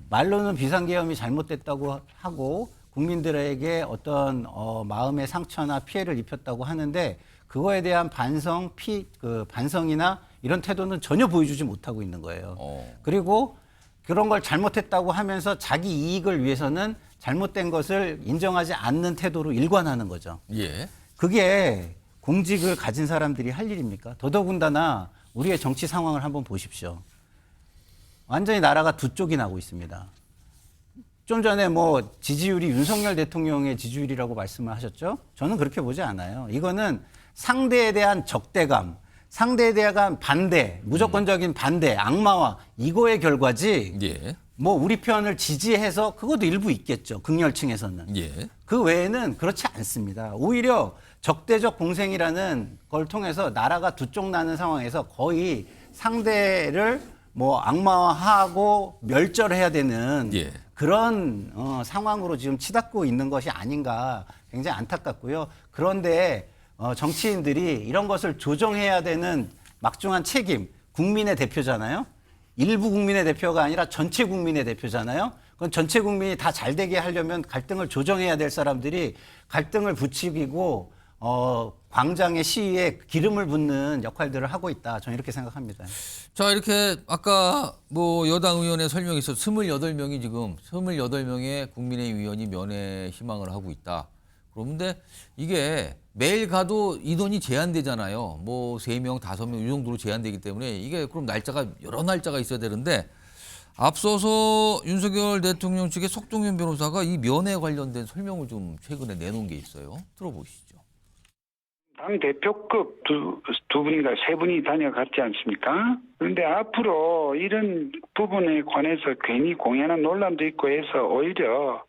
말로는 비상계엄이 잘못됐다고 하고 국민들에게 어떤 마음의 상처나 피해를 입혔다고 하는데 그거에 대한 반성이나 이런 태도는 전혀 보여주지 못하고 있는 거예요. 그리고 그런 걸 잘못했다고 하면서 자기 이익을 위해서는 잘못된 것을 인정하지 않는 태도로 일관하는 거죠. 예. 그게 공직을 가진 사람들이 할 일입니까? 더더군다나 우리의 정치 상황을 한번 보십시오. 완전히 나라가 두 쪽이 나고 있습니다. 좀 전에 뭐 지지율이 윤석열 대통령의 지지율이라고 말씀을 하셨죠? 저는 그렇게 보지 않아요. 이거는 상대에 대한 적대감, 상대에 대한 반대, 무조건적인 반대, 악마화 이거의 결과지. 예. 뭐 우리 편을 지지해서 그것도 일부 있겠죠. 극렬층에서는. 예. 그 외에는 그렇지 않습니다. 오히려 적대적 공생이라는 걸 통해서 나라가 두 쪽 나는 상황에서 거의 상대를 뭐 악마화하고 멸절해야 되는 예. 그런 상황으로 지금 치닫고 있는 것이 아닌가 굉장히 안타깝고요. 그런데 정치인들이 이런 것을 조정해야 되는 막중한 책임, 국민의 대표잖아요. 일부 국민의 대표가 아니라 전체 국민의 대표잖아요. 그건 전체 국민이 다 잘되게 하려면 갈등을 조정해야 될 사람들이 갈등을 부추기고 광장의 시위에 기름을 붓는 역할들을 하고 있다. 저는 이렇게 생각합니다. 자, 이렇게 아까 뭐 여당 의원의 설명이 있어 28명이 지금 28명의 국민의힘 의원이 면회 희망을 하고 있다. 그런데 이게 매일 가도 인원이 제한되잖아요. 뭐 3명, 5명 이 정도로 제한되기 때문에 이게 그럼 날짜가 여러 날짜가 있어야 되는데 앞서서 윤석열 대통령 측의 석동현 변호사가 이 면회 관련된 설명을 좀 최근에 내놓은 게 있어요. 들어보시죠. 당 대표급 두 분인가 세 분이 다녀갔지 않습니까? 그런데 앞으로 이런 부분에 관해서 괜히 공연한 논란도 있고 해서 오히려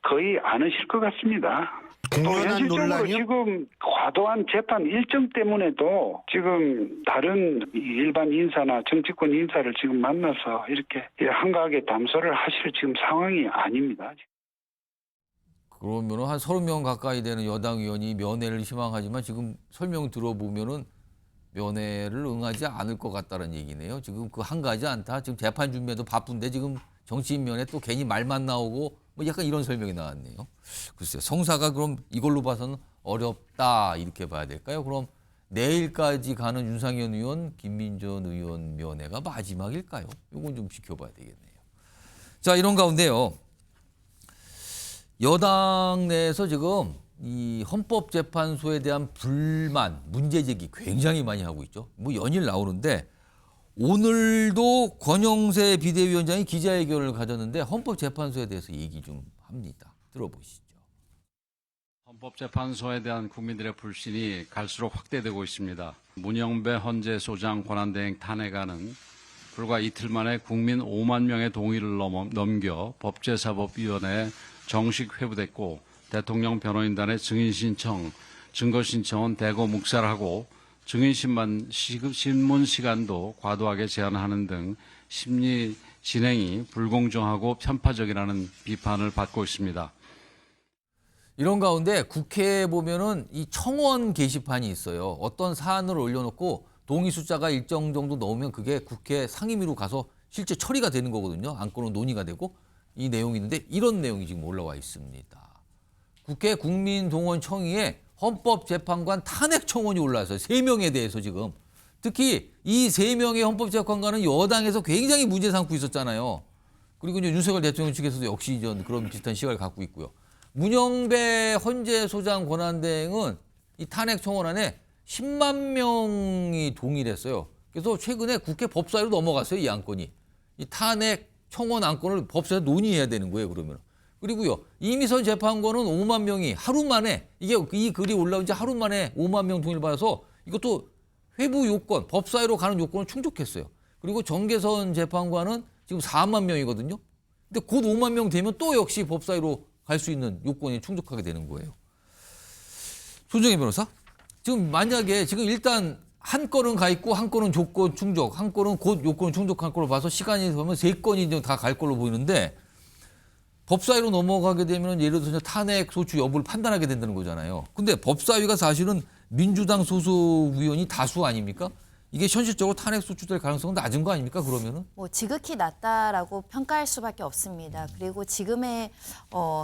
거의 안 하실 것 같습니다. 또 현실적으로 지금 과도한 재판 일정 때문에도 지금 다른 일반 인사나 정치권 인사를 지금 만나서 이렇게 한가하게 담소를 하실 지금 상황이 아닙니다. 그러면은 한 30명 가까이 되는 여당 의원이 면회를 희망하지만 지금 설명 들어보면은 면회를 응하지 않을 것 같다는 얘기네요. 지금 그 한가하지 않다. 지금 재판 준비에도 바쁜데 지금 정치인 면회 또 괜히 말만 나오고 뭐 약간 이런 설명이 나왔네요. 글쎄요. 성사가 그럼 이걸로 봐서는 어렵다 이렇게 봐야 될까요? 그럼 내일까지 가는 윤상현 의원, 김민전 의원 면회가 마지막일까요? 이건 좀 지켜봐야 되겠네요. 자, 이런 가운데요. 여당 내에서 지금 이 헌법재판소에 대한 불만, 문제 제기 굉장히 많이 하고 있죠. 뭐 연일 나오는데 오늘도 권영세 비대위원장이 기자회견을 가졌는데 헌법재판소에 대해서 얘기 좀 합니다. 들어보시죠. 헌법재판소에 대한 국민들의 불신이 갈수록 확대되고 있습니다. 문영배 헌재소장 권한대행 탄핵안은 불과 이틀 만에 국민 5만 명의 동의를 넘겨 법제사법위원회에 정식 회부됐고 대통령 변호인단의 증인 신청, 증거 신청은 대거 묵살하고 증인 신문 시간도 과도하게 제한하는 등 심리 진행이 불공정하고 편파적이라는 비판을 받고 있습니다. 이런 가운데 국회에 보면은 이 청원 게시판이 있어요. 어떤 사안을 올려놓고 동의 숫자가 일정 정도 넣으면 그게 국회 상임위로 가서 실제 처리가 되는 거거든요. 안건은 논의가 되고 이 내용이 있는데 이런 내용이 지금 올라와 있습니다. 국회 국민동원청의에 헌법재판관 탄핵 청원이 올라왔어요. 3명에 대해서 지금. 특히 이 3명의 헌법재판관은 여당에서 굉장히 문제 삼고 있었잖아요. 그리고 이제 윤석열 대통령 측에서도 역시 그런 비슷한 시각을 갖고 있고요. 문영배 헌재소장 권한대행은 이 탄핵 청원안에 10만 명이 동의를 했어요. 그래서 최근에 국회 법사위로 넘어갔어요. 이 안건이. 이 탄핵 청원 안건을 법사위에서 논의해야 되는 거예요. 그러면. 그리고요. 이미선 재판관은 5만 명이 하루 만에 이 글이 올라온 지 하루 만에 5만 명 동의를 받아서 이것도 회부 요건, 법사위로 가는 요건을 충족했어요. 그리고 정계선 재판관은 지금 4만 명이거든요. 근데 곧 5만 명 되면 또 역시 법사위로 갈 수 있는 요건이 충족하게 되는 거예요. 손정혜 변호사, 지금 만약에 지금 일단 한 건은 가 있고 한 건은 조건 충족, 한 건은 곧 요건 충족한 걸로 봐서 시간이 되면 3건이 다 갈 걸로 보이는데 법사위로 넘어가게 되면 예를 들어서 탄핵 소추 여부를 판단하게 된다는 거잖아요. 근데 법사위가 사실은 민주당 소속 의원이 다수 아닙니까? 이게 현실적으로 탄핵 소추될 가능성은 낮은 거 아닙니까? 그러면은? 뭐 지극히 낮다라고 평가할 수밖에 없습니다. 그리고 지금의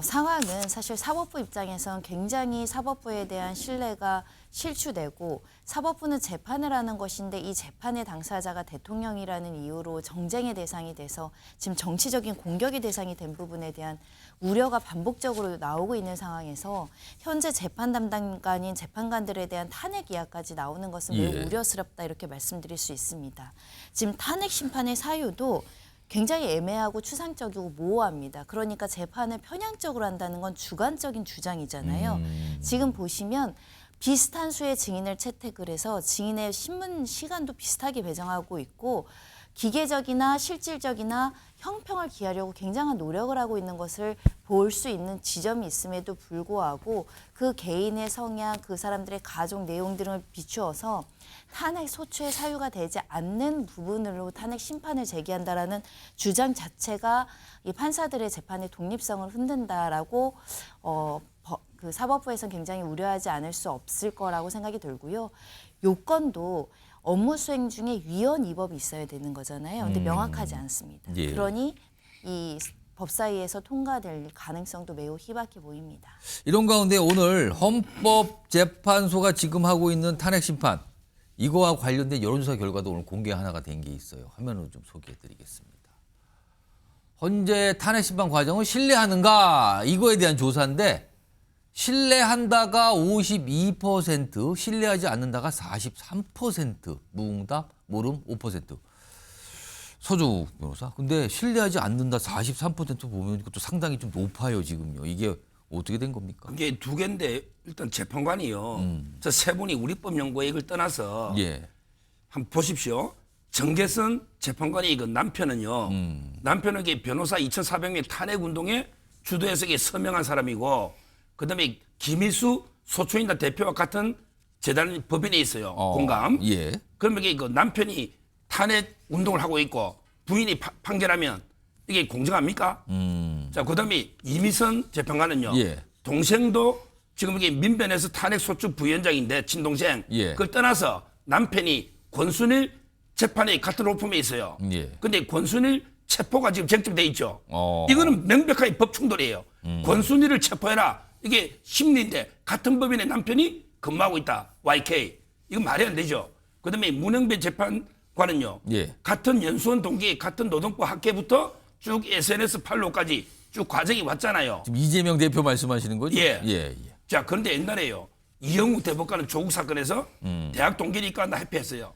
상황은 사실 사법부 입장에선 굉장히 사법부에 대한 신뢰가 실추되고 사법부는 재판을 하는 것인데 이 재판의 당사자가 대통령이라는 이유로 정쟁의 대상이 돼서 지금 정치적인 공격의 대상이 된 부분에 대한 우려가 반복적으로 나오고 있는 상황에서 현재 재판 담당관인 재판관들에 대한 탄핵 이야기까지 나오는 것은 매우 우려스럽다 이렇게 말씀드릴 수 있습니다. 지금 탄핵 심판의 사유도 굉장히 애매하고 추상적이고 모호합니다. 그러니까 재판을 편향적으로 한다는 건 주관적인 주장이잖아요. 지금 보시면 비슷한 수의 증인을 채택을 해서 증인의 신문 시간도 비슷하게 배정하고 있고 기계적이나 실질적이나 형평을 기하려고 굉장한 노력을 하고 있는 것을 볼 수 있는 지점이 있음에도 불구하고 그 개인의 성향, 그 사람들의 가족 내용 등을 비추어서 탄핵 소추의 사유가 되지 않는 부분으로 탄핵 심판을 제기한다라는 주장 자체가 이 판사들의 재판의 독립성을 흔든다라고 그 사법부에서는 굉장히 우려하지 않을 수 없을 거라고 생각이 들고요. 요건도 업무 수행 중에 위헌 위법이 있어야 되는 거잖아요. 근데 명확하지 않습니다. 예. 그러니 이 법사위에서 통과될 가능성도 매우 희박해 보입니다. 이런 가운데 오늘 헌법재판소가 지금 하고 있는 탄핵 심판 이거와 관련된 여론조사 결과도 오늘 공개 하나가 된 게 있어요. 화면으로 좀 소개해드리겠습니다. 현재 탄핵 심판 과정을 신뢰하는가 이거에 대한 조사인데 신뢰한다가 52%, 신뢰하지 않는다가 43%, 무응답, 모름 5%. 서주 변호사. 근데 신뢰하지 않는다 43% 보면 이것도 상당히 좀 높아요, 지금요. 이게 어떻게 된 겁니까? 그게 두 개인데 일단 재판관이요. 저 세 분이 우리법연구회 이걸 떠나서 한번 보십시오. 정계선 재판관이 그 남편은요. 남편은 이게 변호사 2,400명 탄핵 운동에 주도해서 이게 서명한 사람이고 그다음에 김일수 소추인단 대표와 같은 재단 법인에 있어요. 공감. 그러면 이게 그 남편이 탄핵 운동을 하고 있고 부인이 판결하면 이게 공정합니까? 자, 그다음에 이미선 재판관은요. 동생도 지금 이게 민변에서 탄핵 소추 부위원장인데 친동생. 그걸 떠나서 남편이 권순일 재판에 같은 로펌에 있어요. 근데 권순일 체포가 지금 쟁점돼 있죠. 이거는 명백하게 법 충돌이에요. 권순일을 체포해라. 이게 심리인데 같은 법인의 남편이 근무하고 있다. YK. 이건 말이 안 되죠. 그다음에 문영배 재판관은요. 같은 연수원 동기, 같은 노동부 학계부터 쭉 SNS 팔로우까지 쭉 과정이 왔잖아요. 지금 이재명 대표 말씀하시는 거죠? 자, 그런데 옛날에요. 이영욱 대법관은 조국 사건에서 대학 동기니까 나 회피했어요.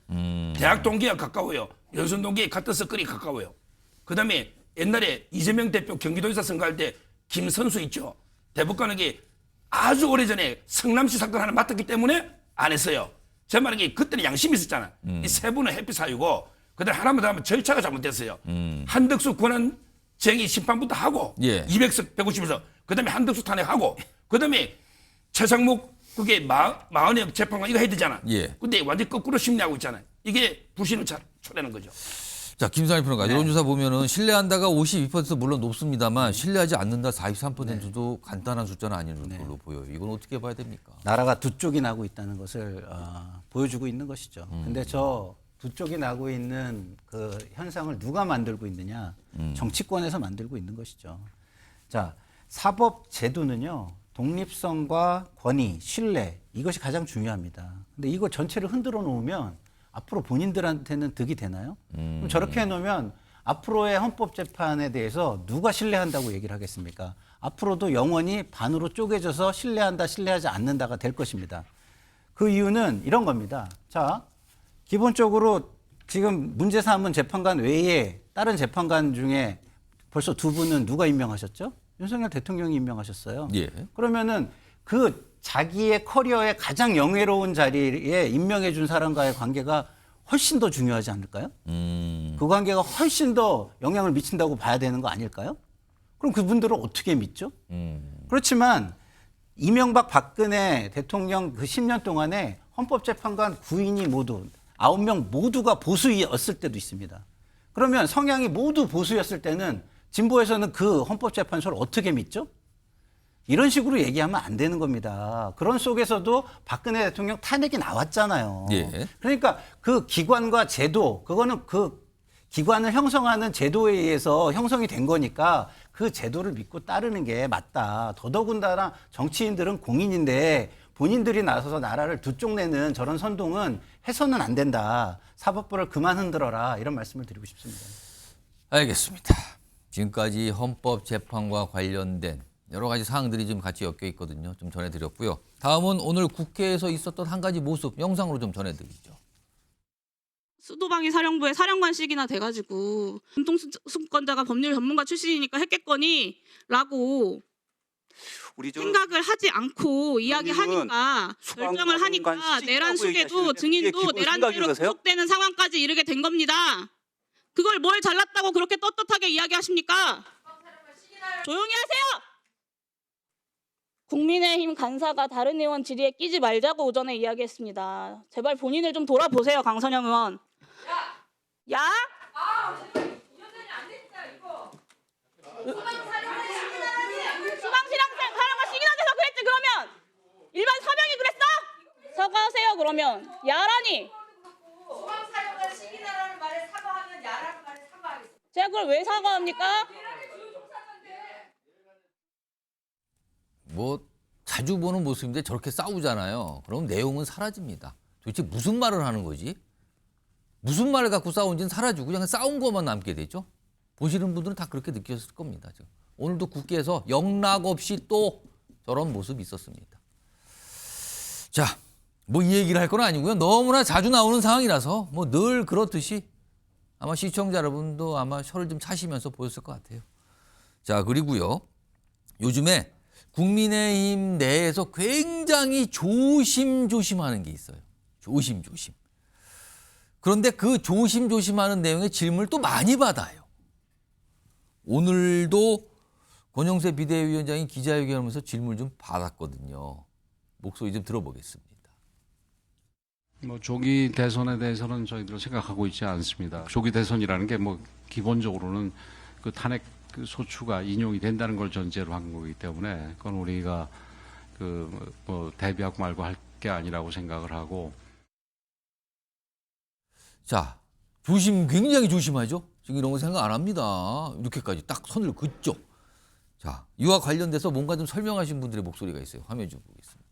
대학 동기와 가까워요. 연수원 동기에 같은 서클이 가까워요. 그다음에 옛날에 이재명 대표 경기도지사 선거할 때 김선수 있죠. 대법관에게 아주 오래전에 성남시 사건 하나 맡았기 때문에 안 했어요. 제 말은 그때는 양심이 있었잖아. 이 세 분은 회피 사유고 그다음에 하나만 더 하면 절차가 잘못됐어요. 한덕수 권한쟁의 심판부터 하고 200석 150석 그다음에 한덕수 탄핵하고 그다음에 최상목 그게 마흔의 재판관 이거 해야 되잖아. 근데 완전 거꾸로 심리하고 있잖아요. 이게 불신을 초래하는 거죠. 자, 김상일 평론가. 여론조사 보면은 신뢰한다가 52% 물론 높습니다만 신뢰하지 않는다 43%도 간단한 숫자는 아닌 걸로 보여요. 이건 어떻게 봐야 됩니까? 나라가 두 쪽이 나고 있다는 것을 보여주고 있는 것이죠. 근데 저 두 쪽이 나고 있는 그 현상을 누가 만들고 있느냐? 정치권에서 만들고 있는 것이죠. 자, 사법 제도는요. 독립성과 권위, 신뢰 이것이 가장 중요합니다. 근데 이거 전체를 흔들어 놓으면 앞으로 본인들한테는 득이 되나요? 그럼 저렇게 해놓으면 앞으로의 헌법재판에 대해서 누가 신뢰한다고 얘기를 하겠습니까? 앞으로도 영원히 반으로 쪼개져서 신뢰한다, 신뢰하지 않는다가 될 것입니다. 그 이유는 이런 겁니다. 자, 기본적으로 지금 문제 삼은 재판관 외에 다른 재판관 중에 벌써 두 분은 누가 임명하셨죠? 윤석열 대통령이 임명하셨어요. 그러면은 그 자기의 커리어의 가장 영예로운 자리에 임명해 준 사람과의 관계가 훨씬 더 중요하지 않을까요? 그 관계가 훨씬 더 영향을 미친다고 봐야 되는 거 아닐까요? 그럼 그분들을 어떻게 믿죠? 그렇지만 이명박 박근혜 대통령 그 10년 동안에 헌법재판관 9인이 모두 9명 모두가 보수였을 때도 있습니다. 그러면 성향이 모두 보수였을 때는 진보에서는 그 헌법재판소를 어떻게 믿죠? 이런 식으로 얘기하면 안 되는 겁니다. 그런 속에서도 박근혜 대통령 탄핵이 나왔잖아요. 예. 그러니까 그 기관과 제도, 그거는 그 기관을 형성하는 제도에 의해서 형성이 된 거니까 그 제도를 믿고 따르는 게 맞다. 더더군다나 정치인들은 공인인데 본인들이 나서서 나라를 두 쪽 내는 저런 선동은 해서는 안 된다. 사법부를 그만 흔들어라. 이런 말씀을 드리고 싶습니다. 알겠습니다. 지금까지 헌법재판과 관련된 여러 가지 사항들이 좀 같이 엮여 있거든요. 좀 전해드렸고요. 다음은 오늘 국회에서 있었던 한 가지 모습 영상으로 좀 전해드리죠. 수도방위 사령부의 사령관식이나 돼가지고 운동수권자가 법률 전문가 출신이니까 했겠거니 라고 생각을 하지 않고 이야기하니까 결정을 하니까 내란 수계도 증인도 내란죄로 구속되는 상황까지 이르게 된 겁니다. 그걸 뭘 잘났다고 그렇게 떳떳하게 이야기하십니까? 조용히 하세요. 국민의힘 간사가 다른 의원 질의에 끼지 말자고 오전에 이야기했습니다. 제발 본인을 좀 돌아보세요, 강선영 의원. 야? 수방사령관 시기나 돼서 그랬지 그러면? 일반 서명이 그랬어? 사과하세요 그러면. 야라니? 수방사령관 시기나라는 말에 사과하면 야라는 말에 사과하겠습니다. 제가 그걸 왜 사과합니까? 뭐 자주 보는 모습인데 저렇게 싸우잖아요. 그럼 내용은 사라집니다. 도대체 무슨 말을 하는 거지? 무슨 말을 갖고 싸운지는 사라지고 그냥 싸운 것만 남게 되죠. 보시는 분들은 다 그렇게 느끼셨을 겁니다. 지금. 오늘도 국회에서 영락 없이 또 저런 모습이 있었습니다. 자, 뭐 이 얘기를 할 건 아니고요. 너무나 자주 나오는 상황이라서 뭐 늘 그렇듯이 아마 시청자 여러분도 아마 혀를 좀 차시면서 보셨을 것 같아요. 자, 그리고요. 요즘에 국민의힘 내에서 굉장히 조심조심하는 게 있어요. 조심조심. 그런데 그 조심조심하는 내용의 질문을 또 많이 받아요. 오늘도 권영세 비대위원장이 기자회견하면서 질문을 좀 받았거든요. 목소리 좀 들어보겠습니다. 뭐 조기 대선에 대해서는 저희들 생각하고 있지 않습니다. 조기 대선이라는 게 뭐 기본적으로는 그 탄핵 그 소추가 인용이 된다는 걸 전제로 한 거기 때문에 그건 우리가 그 뭐 대비하고 말고 할 게 아니라고 생각을 하고. 자, 굉장히 조심하죠. 지금 이런 거 생각 안 합니다. 이렇게까지 딱 선을 긋죠. 자, 이와 관련돼서 뭔가 좀 설명하신 분들의 목소리가 있어요. 화면 좀 보겠습니다.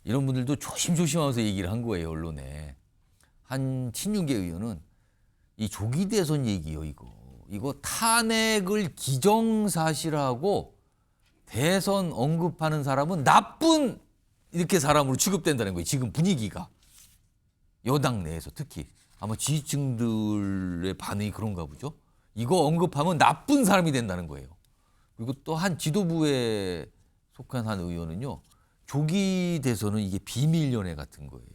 이런 분들도 조심조심하면서 얘기를 한 거예요, 언론에. 한 친윤계 의원은 이 조기 대선 얘기요, 이거 탄핵을 기정사실하고 대선 언급하는 사람은 나쁜 이렇게 사람으로 취급된다는 거예요. 지금 분위기가. 여당 내에서 특히 아마 지지층들의 반응이 그런가 보죠. 이거 언급하면 나쁜 사람이 된다는 거예요. 그리고 또 한 지도부에 속한 한 의원은요. 조기 대선은 이게 비밀 연애 같은 거예요.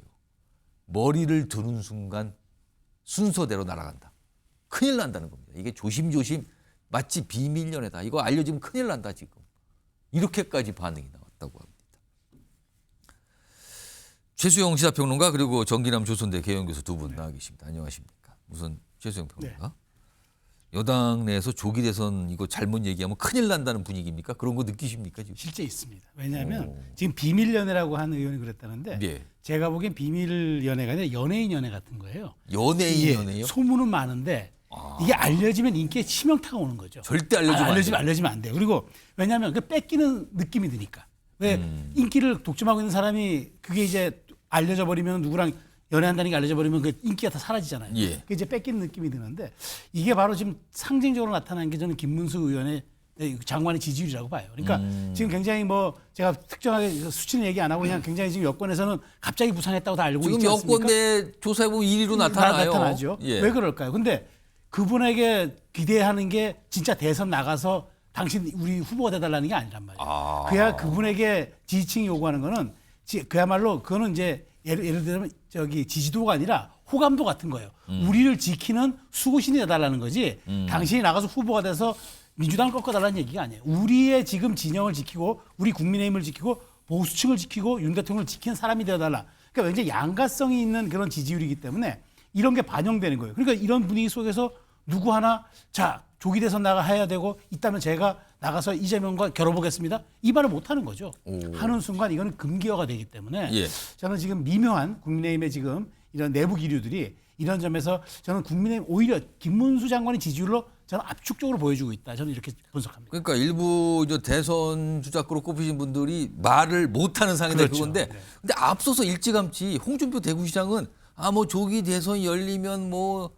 머리를 두는 순간 순서대로 날아간다. 큰일 난다는 겁니다. 이게 조심조심 마치 비밀 연애다. 이거 알려지면 큰일 난다 지금. 이렇게까지 반응이 나왔다고 합니다. 최수영 시사평론가 그리고 정기남 조선대 개연교수 두 분 나와 계십니다. 안녕하십니까. 우선 최수영 평론가. 네. 여당 내에서 조기 대선 이거 잘못 얘기하면 큰일 난다는 분위기입니까? 그런 거 느끼십니까 지금? 실제 있습니다. 왜냐하면 지금 비밀 연애라고 하는 의원이 그랬다는데 예. 제가 보기엔 비밀 연애가 아니라 연예인 연애 같은 거예요. 연예인 연애요? 소문은 많은데 이게 알려지면 인기에 치명타가 오는 거죠. 절대 알려지면 안 돼요. 그리고 왜냐하면 그 뺏기는 느낌이 드니까. 왜 인기를 독점하고 있는 사람이 그게 이제 알려져 버리면 누구랑 연애한다는 게 알려져 버리면 그 인기가 다 사라지잖아요. 예. 그게 이제 뺏기는 느낌이 드는데 이게 바로 지금 상징적으로 나타난 게 저는 김문수 의원의 장관의 지지율이라고 봐요. 그러니까 지금 굉장히 뭐 제가 특정하게 수치는 얘기 안 하고 그냥 굉장히 지금 여권에서는 갑자기 부상했다고 다 알고 지금 있지 않습니까? 지금 여권 내 조사해 보면 1위로 나타나요. 나타나죠. 예. 왜 그럴까요? 근데 그분에게 기대하는 게 진짜 대선 나가서 당신 우리 후보가 돼달라는 게 아니란 말이에요. 그야 그분에게 지지층이 요구하는 거는 그야말로 그거는 이제 예를 들면 저기 지지도가 아니라 호감도 같은 거예요. 우리를 지키는 수호신이 돼달라는 거지. 당신이 나가서 후보가 돼서 민주당을 꺾어달라는 얘기가 아니에요. 우리의 지금 진영을 지키고 우리 국민의힘을 지키고 보수층을 지키고 윤 대통령을 지키는 사람이 되어달라. 그러니까 굉장히 양가성이 있는 그런 지지율이기 때문에 이런 게 반영되는 거예요. 그러니까 이런 분위기 속에서 누구 하나 자 조기 대선 나가야 되고 있다면 제가 나가서 이재명과 겨뤄보겠습니다. 이 말을 못 하는 거죠. 하는 순간 이거는 금기어가 되기 때문에 예. 저는 지금 미묘한 국민의힘의 지금 이런 내부 기류들이 이런 점에서 저는 국민의힘 오히려 김문수 장관의 지지율로 저는 압축적으로 보여주고 있다. 저는 이렇게 분석합니다. 그러니까 일부 이제 대선 주자급으로 꼽히신 분들이 말을 못하는 상황인데 그렇죠. 그건데 근데 앞서서 일찌감치 홍준표 대구시장은 뭐 조기 대선이 열리면 뭐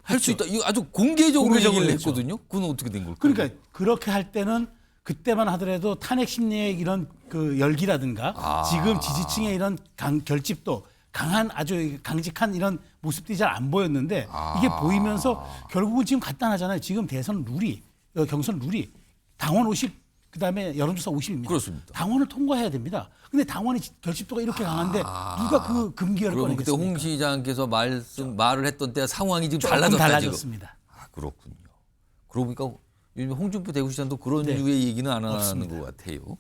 할 수 있다. 이거 아주 공개적으로 얘기를 했죠. 했거든요. 그건 어떻게 된 걸까요? 그러니까 그렇게 할 때는 그때만 하더라도 탄핵 심리의 이런 그 열기라든가 지금 지지층의 이런 결집도 강한 아주 강직한 이런 모습들이 잘 안 보였는데 이게 보이면서 결국은 지금 간단하잖아요. 지금 대선 룰이 경선 룰이 당원 50 그다음에 여론조사 50입니다. 그렇습니다. 당원을 통과해야 됩니다. 근데 당원의 결집도가 이렇게 강한데 누가 그 금기어를 그럼 그때 꺼내겠습니까? 홍 시장께서 말을 했던 때 상황이 지금 조금 달라졌습니다. 그렇군요. 그러고 보니까 요즘 홍준표 대구시장도 그런 네. 류의 얘기는 안 없습니다. 하는 것 같아요.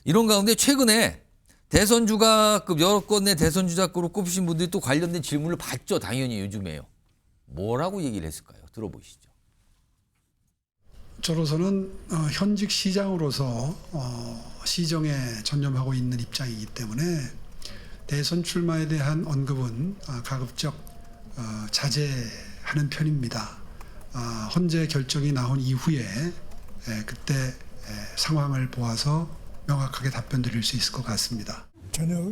이런 가운데 최근에 대선 주자급 여러 건의 대선 주자급으로 꼽히신 분들이 또 관련된 질문을 받죠. 당연히 요즘에요. 뭐라고 얘기를 했을까요? 들어보시죠. 저로서는 현직 시장으로서 시정에 전념하고 있는 입장이기 때문에 대선 출마에 대한 언급은 가급적 자제하는 편입니다. 헌재 결정이 나온 이후에 그때 상황을 보아서 명확하게 답변 드릴 수 있을 것 같습니다. 전혀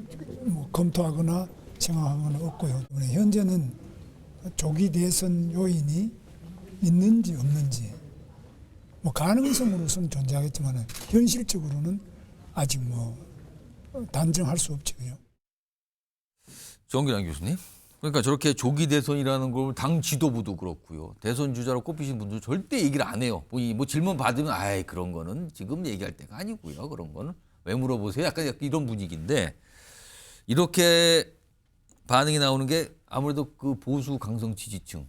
검토하거나 생각한 건 없고요. 현재는 조기 대선 요인이 있는지 없는지 가능성으로서는 존재하겠지만 현실적으로는 아직 단정할 수 없지요. 정기란 교수님. 그러니까 저렇게 조기 대선이라는 걸 당 지도부도 그렇고요. 대선 주자로 꼽히신 분들 절대 얘기를 안 해요. 뭐 질문 받으면 그런 거는 지금 얘기할 때가 아니고요. 그런 거는 왜 물어보세요? 약간 이런 분위기인데 이렇게 반응이 나오는 게 아무래도 그 보수 강성 지지층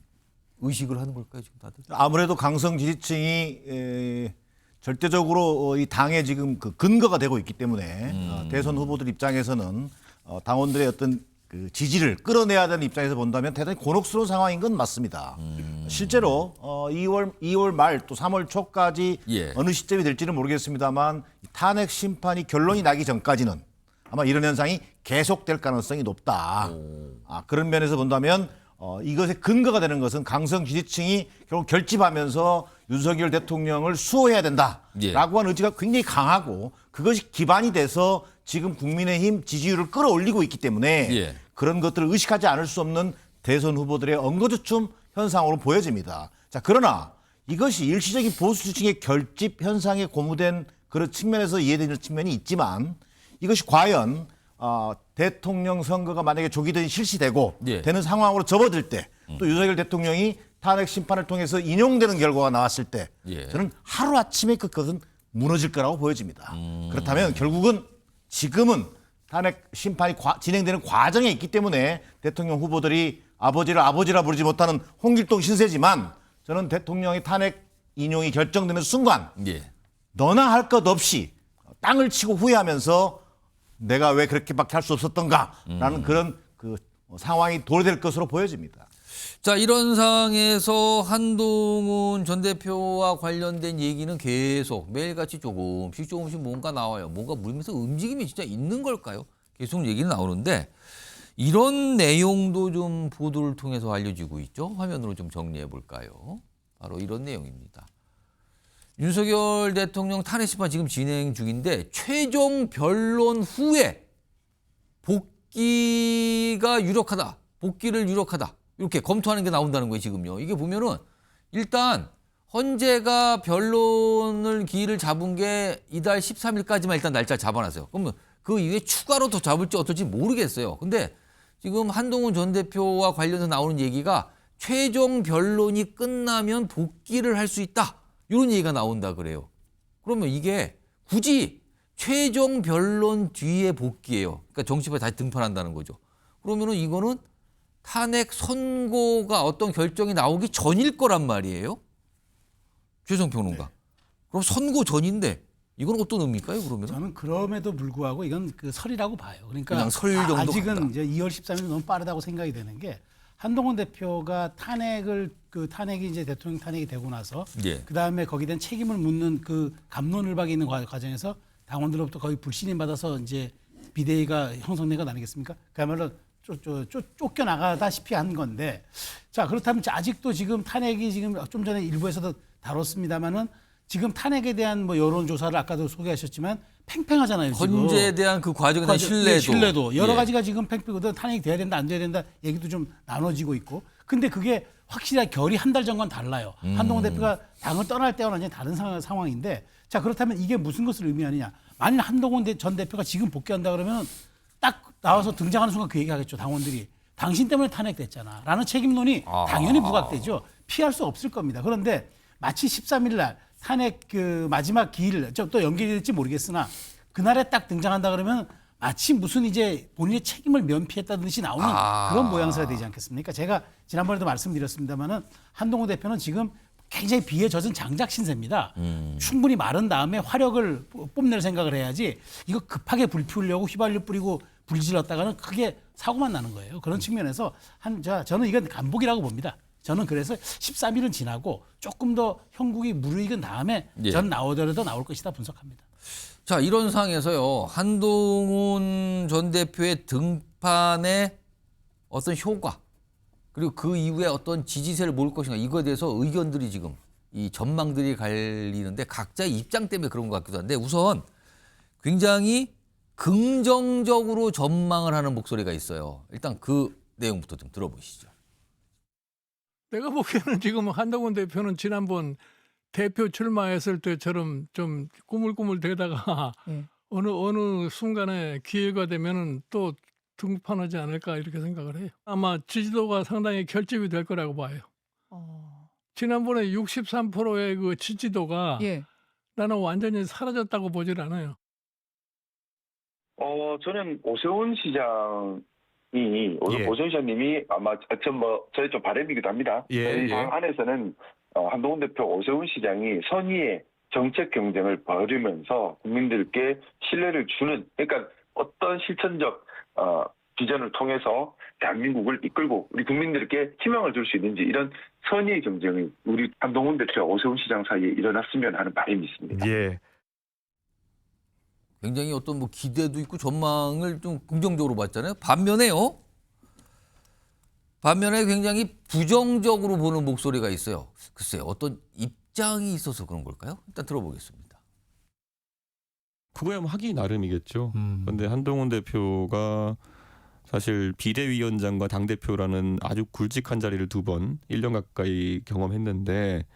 의식을 하는 걸까요, 지금 다들? 아무래도 강성 지지층이 절대적으로 이 당의 지금 그 근거가 되고 있기 때문에 대선 후보들 입장에서는 당원들의 어떤 그 지지를 끌어내야 되는 입장에서 본다면 대단히 곤혹스러운 상황인 건 맞습니다. 실제로 2월 말 또 3월 초까지 어느 시점이 될지는 모르겠습니다만 탄핵 심판이 결론이 나기 전까지는 아마 이런 현상이 계속될 가능성이 높다. 그런 면에서 본다면 이것의 근거가 되는 것은 강성 지지층이 결국 결집하면서 윤석열 대통령을 수호해야 된다라고 하는 의지가 굉장히 강하고 그것이 기반이 돼서 지금 국민의힘 지지율을 끌어올리고 있기 때문에 그런 것들을 의식하지 않을 수 없는 대선 후보들의 엉거주춤 현상으로 보여집니다. 자, 그러나 이것이 일시적인 보수 지지층의 결집 현상에 고무된 그런 측면에서 이해되는 측면이 있지만 이것이 과연 대통령 선거가 만약에 조기 대선이 실시되고 되는 상황으로 접어들 때 또 윤석열 대통령이 탄핵 심판을 통해서 인용되는 결과가 나왔을 때 저는 하루아침에 그것은 무너질 거라고 보여집니다. 그렇다면 결국은 지금은 탄핵 심판이 진행되는 과정에 있기 때문에 대통령 후보들이 아버지라 부르지 못하는 홍길동 신세지만 저는 대통령의 탄핵 인용이 결정되는 순간 너나 할 것 없이 땅을 치고 후회하면서 내가 왜 그렇게밖에 할 수 없었던가라는 그런 그 상황이 도래될 것으로 보여집니다. 자, 이런 상황에서 한동훈 전 대표와 관련된 얘기는 계속 매일같이 조금씩 뭔가 나와요. 뭔가 물면서 움직임이 진짜 있는 걸까요? 계속 얘기는 나오는데 이런 내용도 좀 보도를 통해서 알려지고 있죠. 화면으로 좀 정리해 볼까요? 바로 이런 내용입니다. 윤석열 대통령 탄핵 심판 지금 진행 중인데 최종 변론 후에 복귀를 유력하다. 이렇게 검토하는 게 나온다는 거예요, 지금요. 이게 보면은 일단 헌재가 변론을 기일을 잡은 게 이달 13일까지만 일단 날짜 잡아놨어요. 그러면 그 이후에 추가로 더 잡을지 어떨지 모르겠어요. 근데 지금 한동훈 전 대표와 관련해서 나오는 얘기가 최종 변론이 끝나면 복귀를 할 수 있다. 이런 얘기가 나온다 그래요. 그러면 이게 굳이 최종 변론 뒤에 복귀해요. 그러니까 정치판에 다시 등판한다는 거죠. 그러면은 이거는 탄핵 선고가 어떤 결정이 나오기 전일 거란 말이에요. 최성 평론가. 그럼 선고 전인데 이건 어떤 의미일까요? 그러면 저는 그럼에도 불구하고 이건 그 설이라고 봐요. 그러니까 그냥 설 정도 아직은 간다. 이제 2월 13일 너무 빠르다고 생각이 되는 게 한동훈 대표가 탄핵이 이제 대통령 탄핵이 되고 나서 예. 그 다음에 거기에 대한 책임을 묻는 그 갑론을박이 있는 과정에서 당원들로부터 거의 불신임 받아서 이제 비대위가 형성된 것 아니겠습니까? 그야말로 쫓겨나가다시피 한 건데, 자 그렇다면 아직도 지금 탄핵이 지금 좀 전에 일부에서도 다뤘습니다만은 지금 탄핵에 대한 뭐 여론조사를 아까도 소개하셨지만 팽팽하잖아요. 지금. 헌재에 대한 그 과정에 대한 신뢰도 여러 예. 가지가 지금 팽팽하거든. 탄핵이 돼야 된다 안 돼야 된다 얘기도 좀 나눠지고 있고. 근데 그게 확실히 결이 한 달 전과는 달라요. 한동훈 대표가 당을 떠날 때와 완전히 다른 상황인데, 자 그렇다면 이게 무슨 것을 의미하느냐? 만일 한동훈 전 대표가 지금 복귀한다 그러면 딱 나와서 등장하는 순간 그 얘기하겠죠. 당원들이 당신 때문에 탄핵됐잖아 라는 책임론이 당연히 부각되죠. 피할 수 없을 겁니다. 그런데 마치 13일 날 탄핵 그 마지막 기일 또 연기될지 모르겠으나 그날에 딱 등장한다 그러면 마치 무슨 이제 본인의 책임을 면피했다는 듯이 나오는 그런 모양새가 되지 않겠습니까? 제가 지난번에도 말씀드렸습니다마는 한동훈 대표는 지금 굉장히 비에 젖은 장작 신세입니다. 충분히 마른 다음에 화력을 뽐낼 생각을 해야지 이거 급하게 불 피우려고 휘발유 뿌리고 불질렀다가는 크게 사고만 나는 거예요. 그런 측면에서 저는 이건 간복이라고 봅니다. 저는 그래서 13일은 지나고 조금 더 형국이 무르익은 다음에 예. 전 나오더라도 나올 것이다 분석합니다. 자, 이런 상황에서요. 한동훈 전 대표의 등판의 어떤 효과 그리고 그 이후에 어떤 지지세를 모을 것인가 이거에 대해서 의견들이 지금 이 전망들이 갈리는데 각자의 입장 때문에 그런 것 같기도 한데 우선 굉장히 긍정적으로 전망을 하는 목소리가 있어요. 일단 그 내용부터 좀 들어보시죠. 내가 보기에는 지금 한동훈 대표는 지난번 대표 출마했을 때처럼 좀 꾸물꾸물 대다가 어느 순간에 기회가 되면은 또 등판하지 않을까 이렇게 생각을 해요. 아마 지지도가 상당히 결집이 될 거라고 봐요. 지난번에 63%의 그 지지도가 나는 완전히 사라졌다고 보질 않아요. 저는 오세훈 시장이 오세훈 시장님이 아마 저희 좀 바람이기도 합니다. 저희 당 안에서는 한동훈 대표 오세훈 시장이 선의의 정책 경쟁을 벌이면서 국민들께 신뢰를 주는 그러니까 어떤 실천적 비전을 통해서 대한민국을 이끌고 우리 국민들께 희망을 줄 수 있는지 이런 선의의 경쟁이 우리 한동훈 대표와 오세훈 시장 사이에 일어났으면 하는 바람이 있습니다. 예. 굉장히 어떤 뭐 기대도 있고 전망을 좀 긍정적으로 봤잖아요. 반면에 굉장히 부정적으로 보는 목소리가 있어요. 글쎄요, 어떤 입장이 있어서 그런 걸까요? 일단 들어보겠습니다. 그거야 뭐 하기 나름이겠죠. 그런데 한동훈 대표가 사실 비대위원장과 당대표라는 아주 굵직한 자리를 2번, 1년 가까이 경험했는데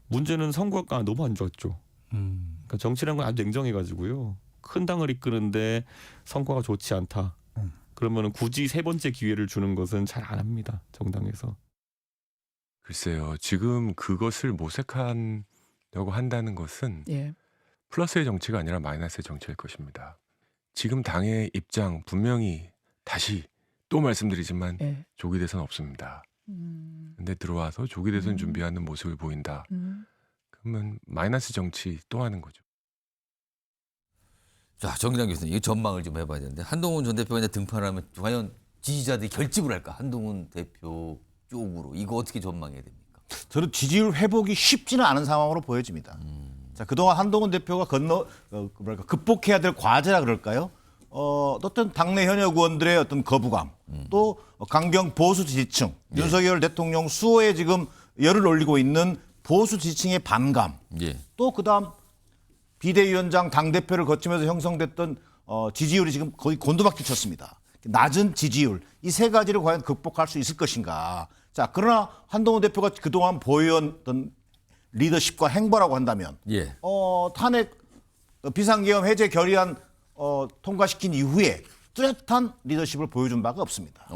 문제는 선거가 너무 안 좋았죠. 그러니까 정치라는 건 아주 냉정해가지고요. 큰 당을 이끄는데 성과가 좋지 않다. 그러면 굳이 3번째 기회를 주는 것은 잘 안 합니다. 정당에서. 글쎄요. 지금 그것을 모색하려고 한다는 것은 플러스의 정치가 아니라 마이너스의 정치일 것입니다. 지금 당의 입장 분명히 다시 또 말씀드리지만 조기 대선 없습니다. 근데 들어와서 조기 대선 준비하는 모습을 보인다. 그러면 마이너스 정치 또 하는 거죠. 자, 정기당 교수님, 이 전망을 좀 해봐야 되는데 한동훈 전 대표가 이제 등판하면 과연 지지자들이 결집을 할까? 한동훈 대표 쪽으로 이거 어떻게 전망해야 됩니까? 저는 지지율 회복이 쉽지는 않은 상황으로 보여집니다. 자, 그동안 한동훈 대표가 극복해야 될 과제라 그럴까요? 어떤 당내 현역 의원들의 어떤 거부감, 또 강경 보수 지지층, 윤석열 대통령 수호에 지금 열을 올리고 있는 보수 지지층의 반감, 또 그다음 비대위원장 당대표를 거치면서 형성됐던 지지율이 지금 거의 곤두박질 쳤습니다. 낮은 지지율, 이 3가지를 과연 극복할 수 있을 것인가. 자, 그러나 한동훈 대표가 그동안 보여온 리더십과 행보라고 한다면 탄핵 비상계엄 해제 결의안 통과시킨 이후에 뚜렷한 리더십을 보여준 바가 없습니다.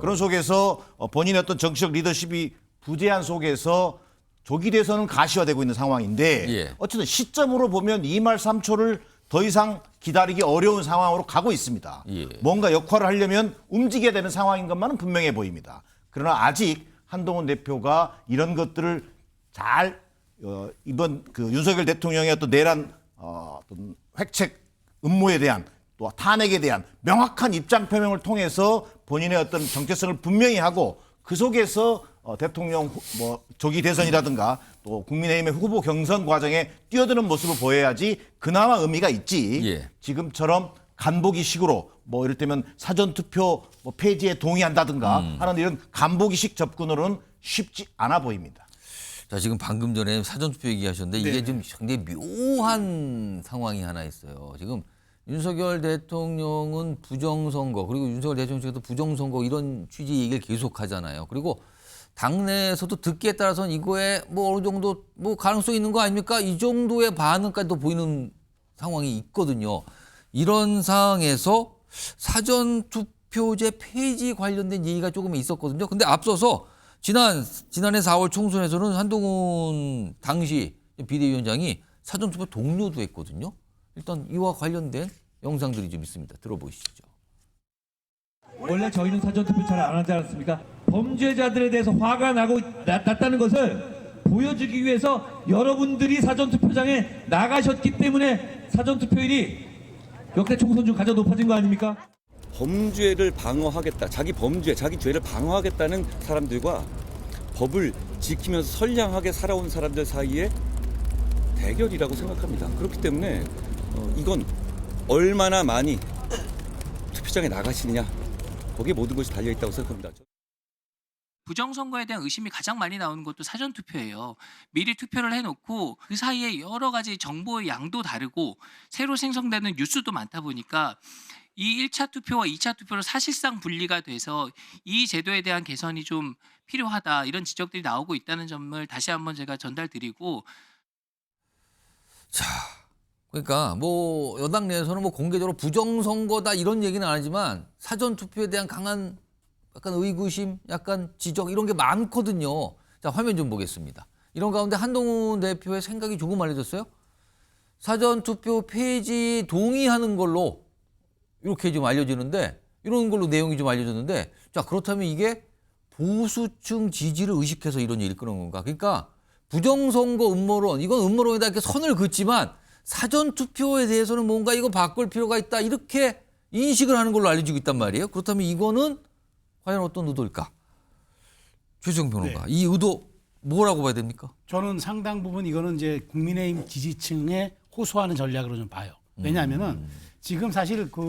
그런 속에서 본인의 어떤 정치적 리더십이 부재한 속에서 조기 대선은 가시화되고 있는 상황인데 어쨌든 시점으로 보면 2말 3초를 더 이상 기다리기 어려운 상황으로 가고 있습니다. 예. 뭔가 역할을 하려면 움직여야 되는 상황인 것만은 분명해 보입니다. 그러나 아직 한동훈 대표가 이런 것들을 잘 이번 그 윤석열 대통령의 어떤 내란 어떤 획책 음모에 대한 또 탄핵에 대한 명확한 입장 표명을 통해서 본인의 어떤 정체성을 분명히 하고 그 속에서 대통령 뭐 조기 대선이라든가 또 국민의힘의 후보 경선 과정에 뛰어드는 모습을 보여야지 그나마 의미가 있지. 예. 지금처럼 간보기식으로 뭐 이를테면 사전투표 뭐 폐지에 동의한다든가 하는 이런 간보기식 접근으로는 쉽지 않아 보입니다. 자, 지금 방금 전에 사전투표 얘기하셨는데 이게 좀 굉장히 묘한 상황이 하나 있어요. 지금 윤석열 대통령은 부정선거 그리고 윤석열 대통령 측에도 부정선거 이런 취지 얘기를 계속 하잖아요. 그리고 당내에서도 듣기에 따라서는 이거에 뭐 어느 정도 뭐 가능성이 있는 거 아닙니까? 이 정도의 반응까지도 보이는 상황이 있거든요. 이런 상황에서 사전투표제 폐지 관련된 얘기가 조금 있었거든요. 근데 앞서서 지난해 4월 총선에서는 한동훈 당시 비대위원장이 사전투표 동료도 했거든요. 일단 이와 관련된 영상들이 좀 있습니다. 들어보시죠. 원래 저희는 사전투표 잘 안 하지 않습니까? 범죄자들에 대해서 화가 났다는 것을 보여주기 위해서 여러분들이 사전투표장에 나가셨기 때문에 사전투표율이 역대 총선 중 가장 높아진 거 아닙니까? 범죄를 방어하겠다. 자기 범죄, 자기 죄를 방어하겠다는 사람들과 법을 지키면서 선량하게 살아온 사람들 사이에 대결이라고 생각합니다. 그렇기 때문에 이건 얼마나 많이 투표장에 나가시느냐 거기에 모든 것이 달려있다고 생각합니다. 부정선거에 대한 의심이 가장 많이 나오는 것도 사전투표예요. 미리 투표를 해놓고 그 사이에 여러 가지 정보의 양도 다르고 새로 생성되는 뉴스도 많다 보니까 이 1차 투표와 2차 투표로 사실상 분리가 돼서 이 제도에 대한 개선이 좀 필요하다 이런 지적들이 나오고 있다는 점을 다시 한번 제가 전달드리고. 자, 그러니까 뭐 여당 내에서는 뭐 공개적으로 부정선거다 이런 얘기는 안 하지만 사전투표에 대한 강한 약간 의구심, 약간 지적 이런 게 많거든요. 자, 화면 좀 보겠습니다. 이런 가운데 한동훈 대표의 생각이 조금 알려졌어요. 사전투표 폐지 동의하는 걸로 이렇게 좀 알려지는데 이런 걸로 내용이 좀 알려졌는데 자, 그렇다면 이게 보수층 지지를 의식해서 이런 얘기를 끊은 건가? 그러니까 부정선거 음모론, 이건 음모론에다 이렇게 선을 긋지만 사전투표에 대해서는 뭔가 이거 바꿀 필요가 있다 이렇게 인식을 하는 걸로 알려지고 있단 말이에요. 그렇다면 이거는 과연 어떤 의도일까? 최수영 변호가 이 의도 뭐라고 봐야 됩니까? 저는 상당 부분 이거는 이제 국민의힘 지지층에 호소하는 전략으로 좀 봐요. 왜냐하면은 지금 사실 그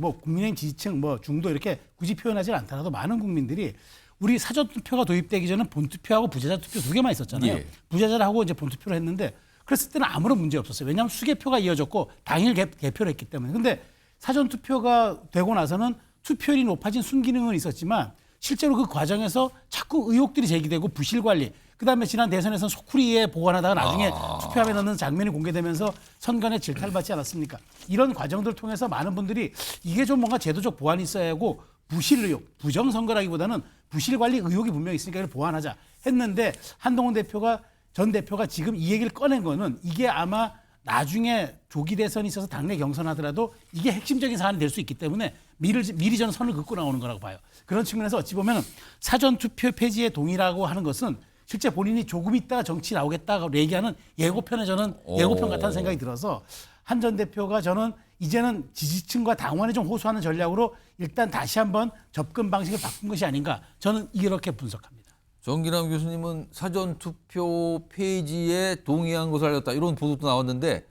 뭐 국민의힘 지지층 뭐 중도 이렇게 굳이 표현하지 않더라도 많은 국민들이 우리 사전투표가 도입되기 전에 본투표하고 부재자 투표 두 개만 있었잖아요. 예. 부재자를 하고 이제 본투표를 했는데 그랬을 때는 아무런 문제 없었어요. 왜냐하면 수개표가 이어졌고 당일 개표를 했기 때문에. 근데 사전투표가 되고 나서는 투표율이 높아진 순기능은 있었지만 실제로 그 과정에서 자꾸 의혹들이 제기되고 부실관리, 그다음에 지난 대선에서는 소쿠리에 보관하다가 나중에 투표함에 넣는 장면이 공개되면서 선관에 질타를 받지 않았습니까? 이런 과정들을 통해서 많은 분들이 이게 좀 뭔가 제도적 보완이 있어야 하고 부실 의혹, 부정선거라기보다는 부실관리 의혹이 분명히 있으니까 이걸 보완하자 했는데 한동훈 대표가 전 대표가 지금 이 얘기를 꺼낸 거는 이게 아마 나중에 조기 대선이 있어서 당내 경선하더라도 이게 핵심적인 사안이 될 수 있기 때문에 미리 저는 선을 긋고 나오는 거라고 봐요. 그런 측면에서 어찌 보면 사전투표 폐지에 동의라고 하는 것은 실제 본인이 조금 있다가 정치 나오겠다고 얘기하는 예고편에 저는 예고편 같다는 생각이 들어서 한 전 대표가 저는 이제는 지지층과 당원에 좀 호소하는 전략으로 일단 다시 한번 접근 방식을 바꾼 것이 아닌가 저는 이렇게 분석합니다. 정기남 교수님은 사전투표 폐지에 동의한 것을 알렸다 이런 보도도 나왔는데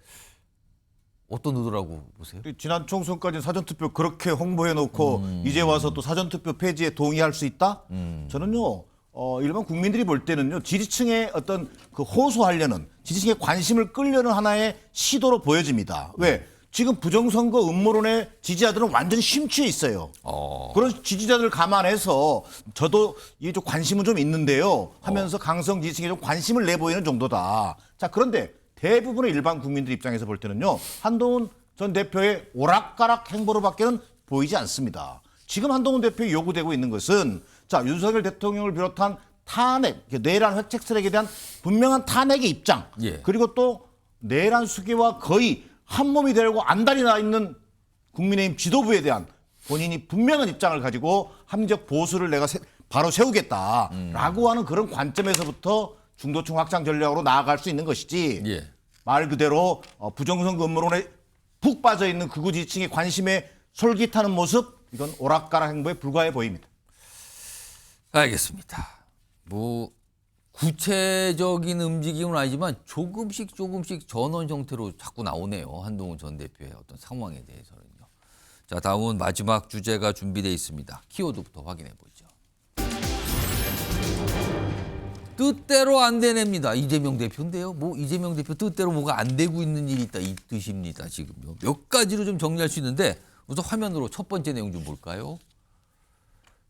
어떤 의도라고 보세요? 지난 총선까지 사전투표 그렇게 홍보해놓고 이제 와서 또 사전투표 폐지에 동의할 수 있다? 저는요 일반 국민들이 볼 때는요 지지층의 어떤 그 호소하려는 지지층의 관심을 끌려는 하나의 시도로 보여집니다. 왜? 지금 부정선거 음모론의 지지자들은 완전히 심취해 있어요. 그런 지지자들을 감안해서 저도 이게 좀 관심은 좀 있는데요 하면서 강성 지지층에 좀 관심을 내보이는 정도다. 자, 그런데 대부분의 일반 국민들 입장에서 볼 때는요 한동훈 전 대표의 오락가락 행보로밖에는 보이지 않습니다. 지금 한동훈 대표에 요구되고 있는 것은 자 윤석열 대통령을 비롯한 탄핵, 내란 획책 세력에 대한 분명한 탄핵의 입장 그리고 또 내란 수계와 거의 한 몸이 되고 안달이 나 있는 국민의힘 지도부에 대한 본인이 분명한 입장을 가지고 합리적 보수를 내가 바로 세우겠다라고 하는 그런 관점에서부터 중도층 확장 전략으로 나아갈 수 있는 것이지 예. 말 그대로 부정선거 음모론에 푹 빠져 있는 극우 지지층의 관심에 솔깃하는 모습 이건 오락가락 행보에 불과해 보입니다. 알겠습니다. 뭐 구체적인 움직임은 아니지만 조금씩 전원 형태로 자꾸 나오네요. 한동훈 전 대표의 어떤 상황에 대해서는요. 자, 다음은 마지막 주제가 준비되어 있습니다. 키워드부터 확인해 보죠. 뜻대로 안 되냅니다. 이재명 대표인데요. 뭐 이재명 대표 뜻대로 뭐가 안 되고 있는 일이 있다 이 뜻입니다. 지금요. 몇 가지로 좀 정리할 수 있는데 우선 화면으로 첫 번째 내용 좀 볼까요?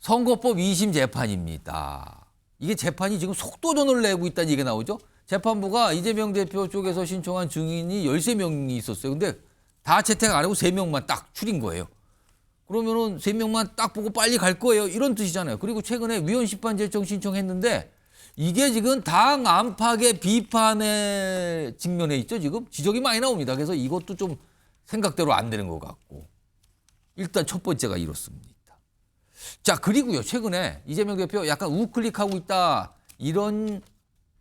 선거법 2심 재판입니다. 이게 재판이 지금 속도전을 내고 있다는 얘기가 나오죠. 재판부가 이재명 대표 쪽에서 신청한 증인이 13명이 있었어요. 근데 다 채택 안 하고 3명만 딱 추린 거예요. 그러면은 3명만 딱 보고 빨리 갈 거예요. 이런 뜻이잖아요. 그리고 최근에 위헌 심판 제청 신청했는데 이게 지금 당 안팎의 비판에 직면해 있죠. 지금 지적이 많이 나옵니다. 그래서 이것도 좀 생각대로 안 되는 것 같고 일단 첫 번째가 이렇습니다. 자, 그리고요. 최근에 이재명 대표 약간 우클릭하고 있다 이런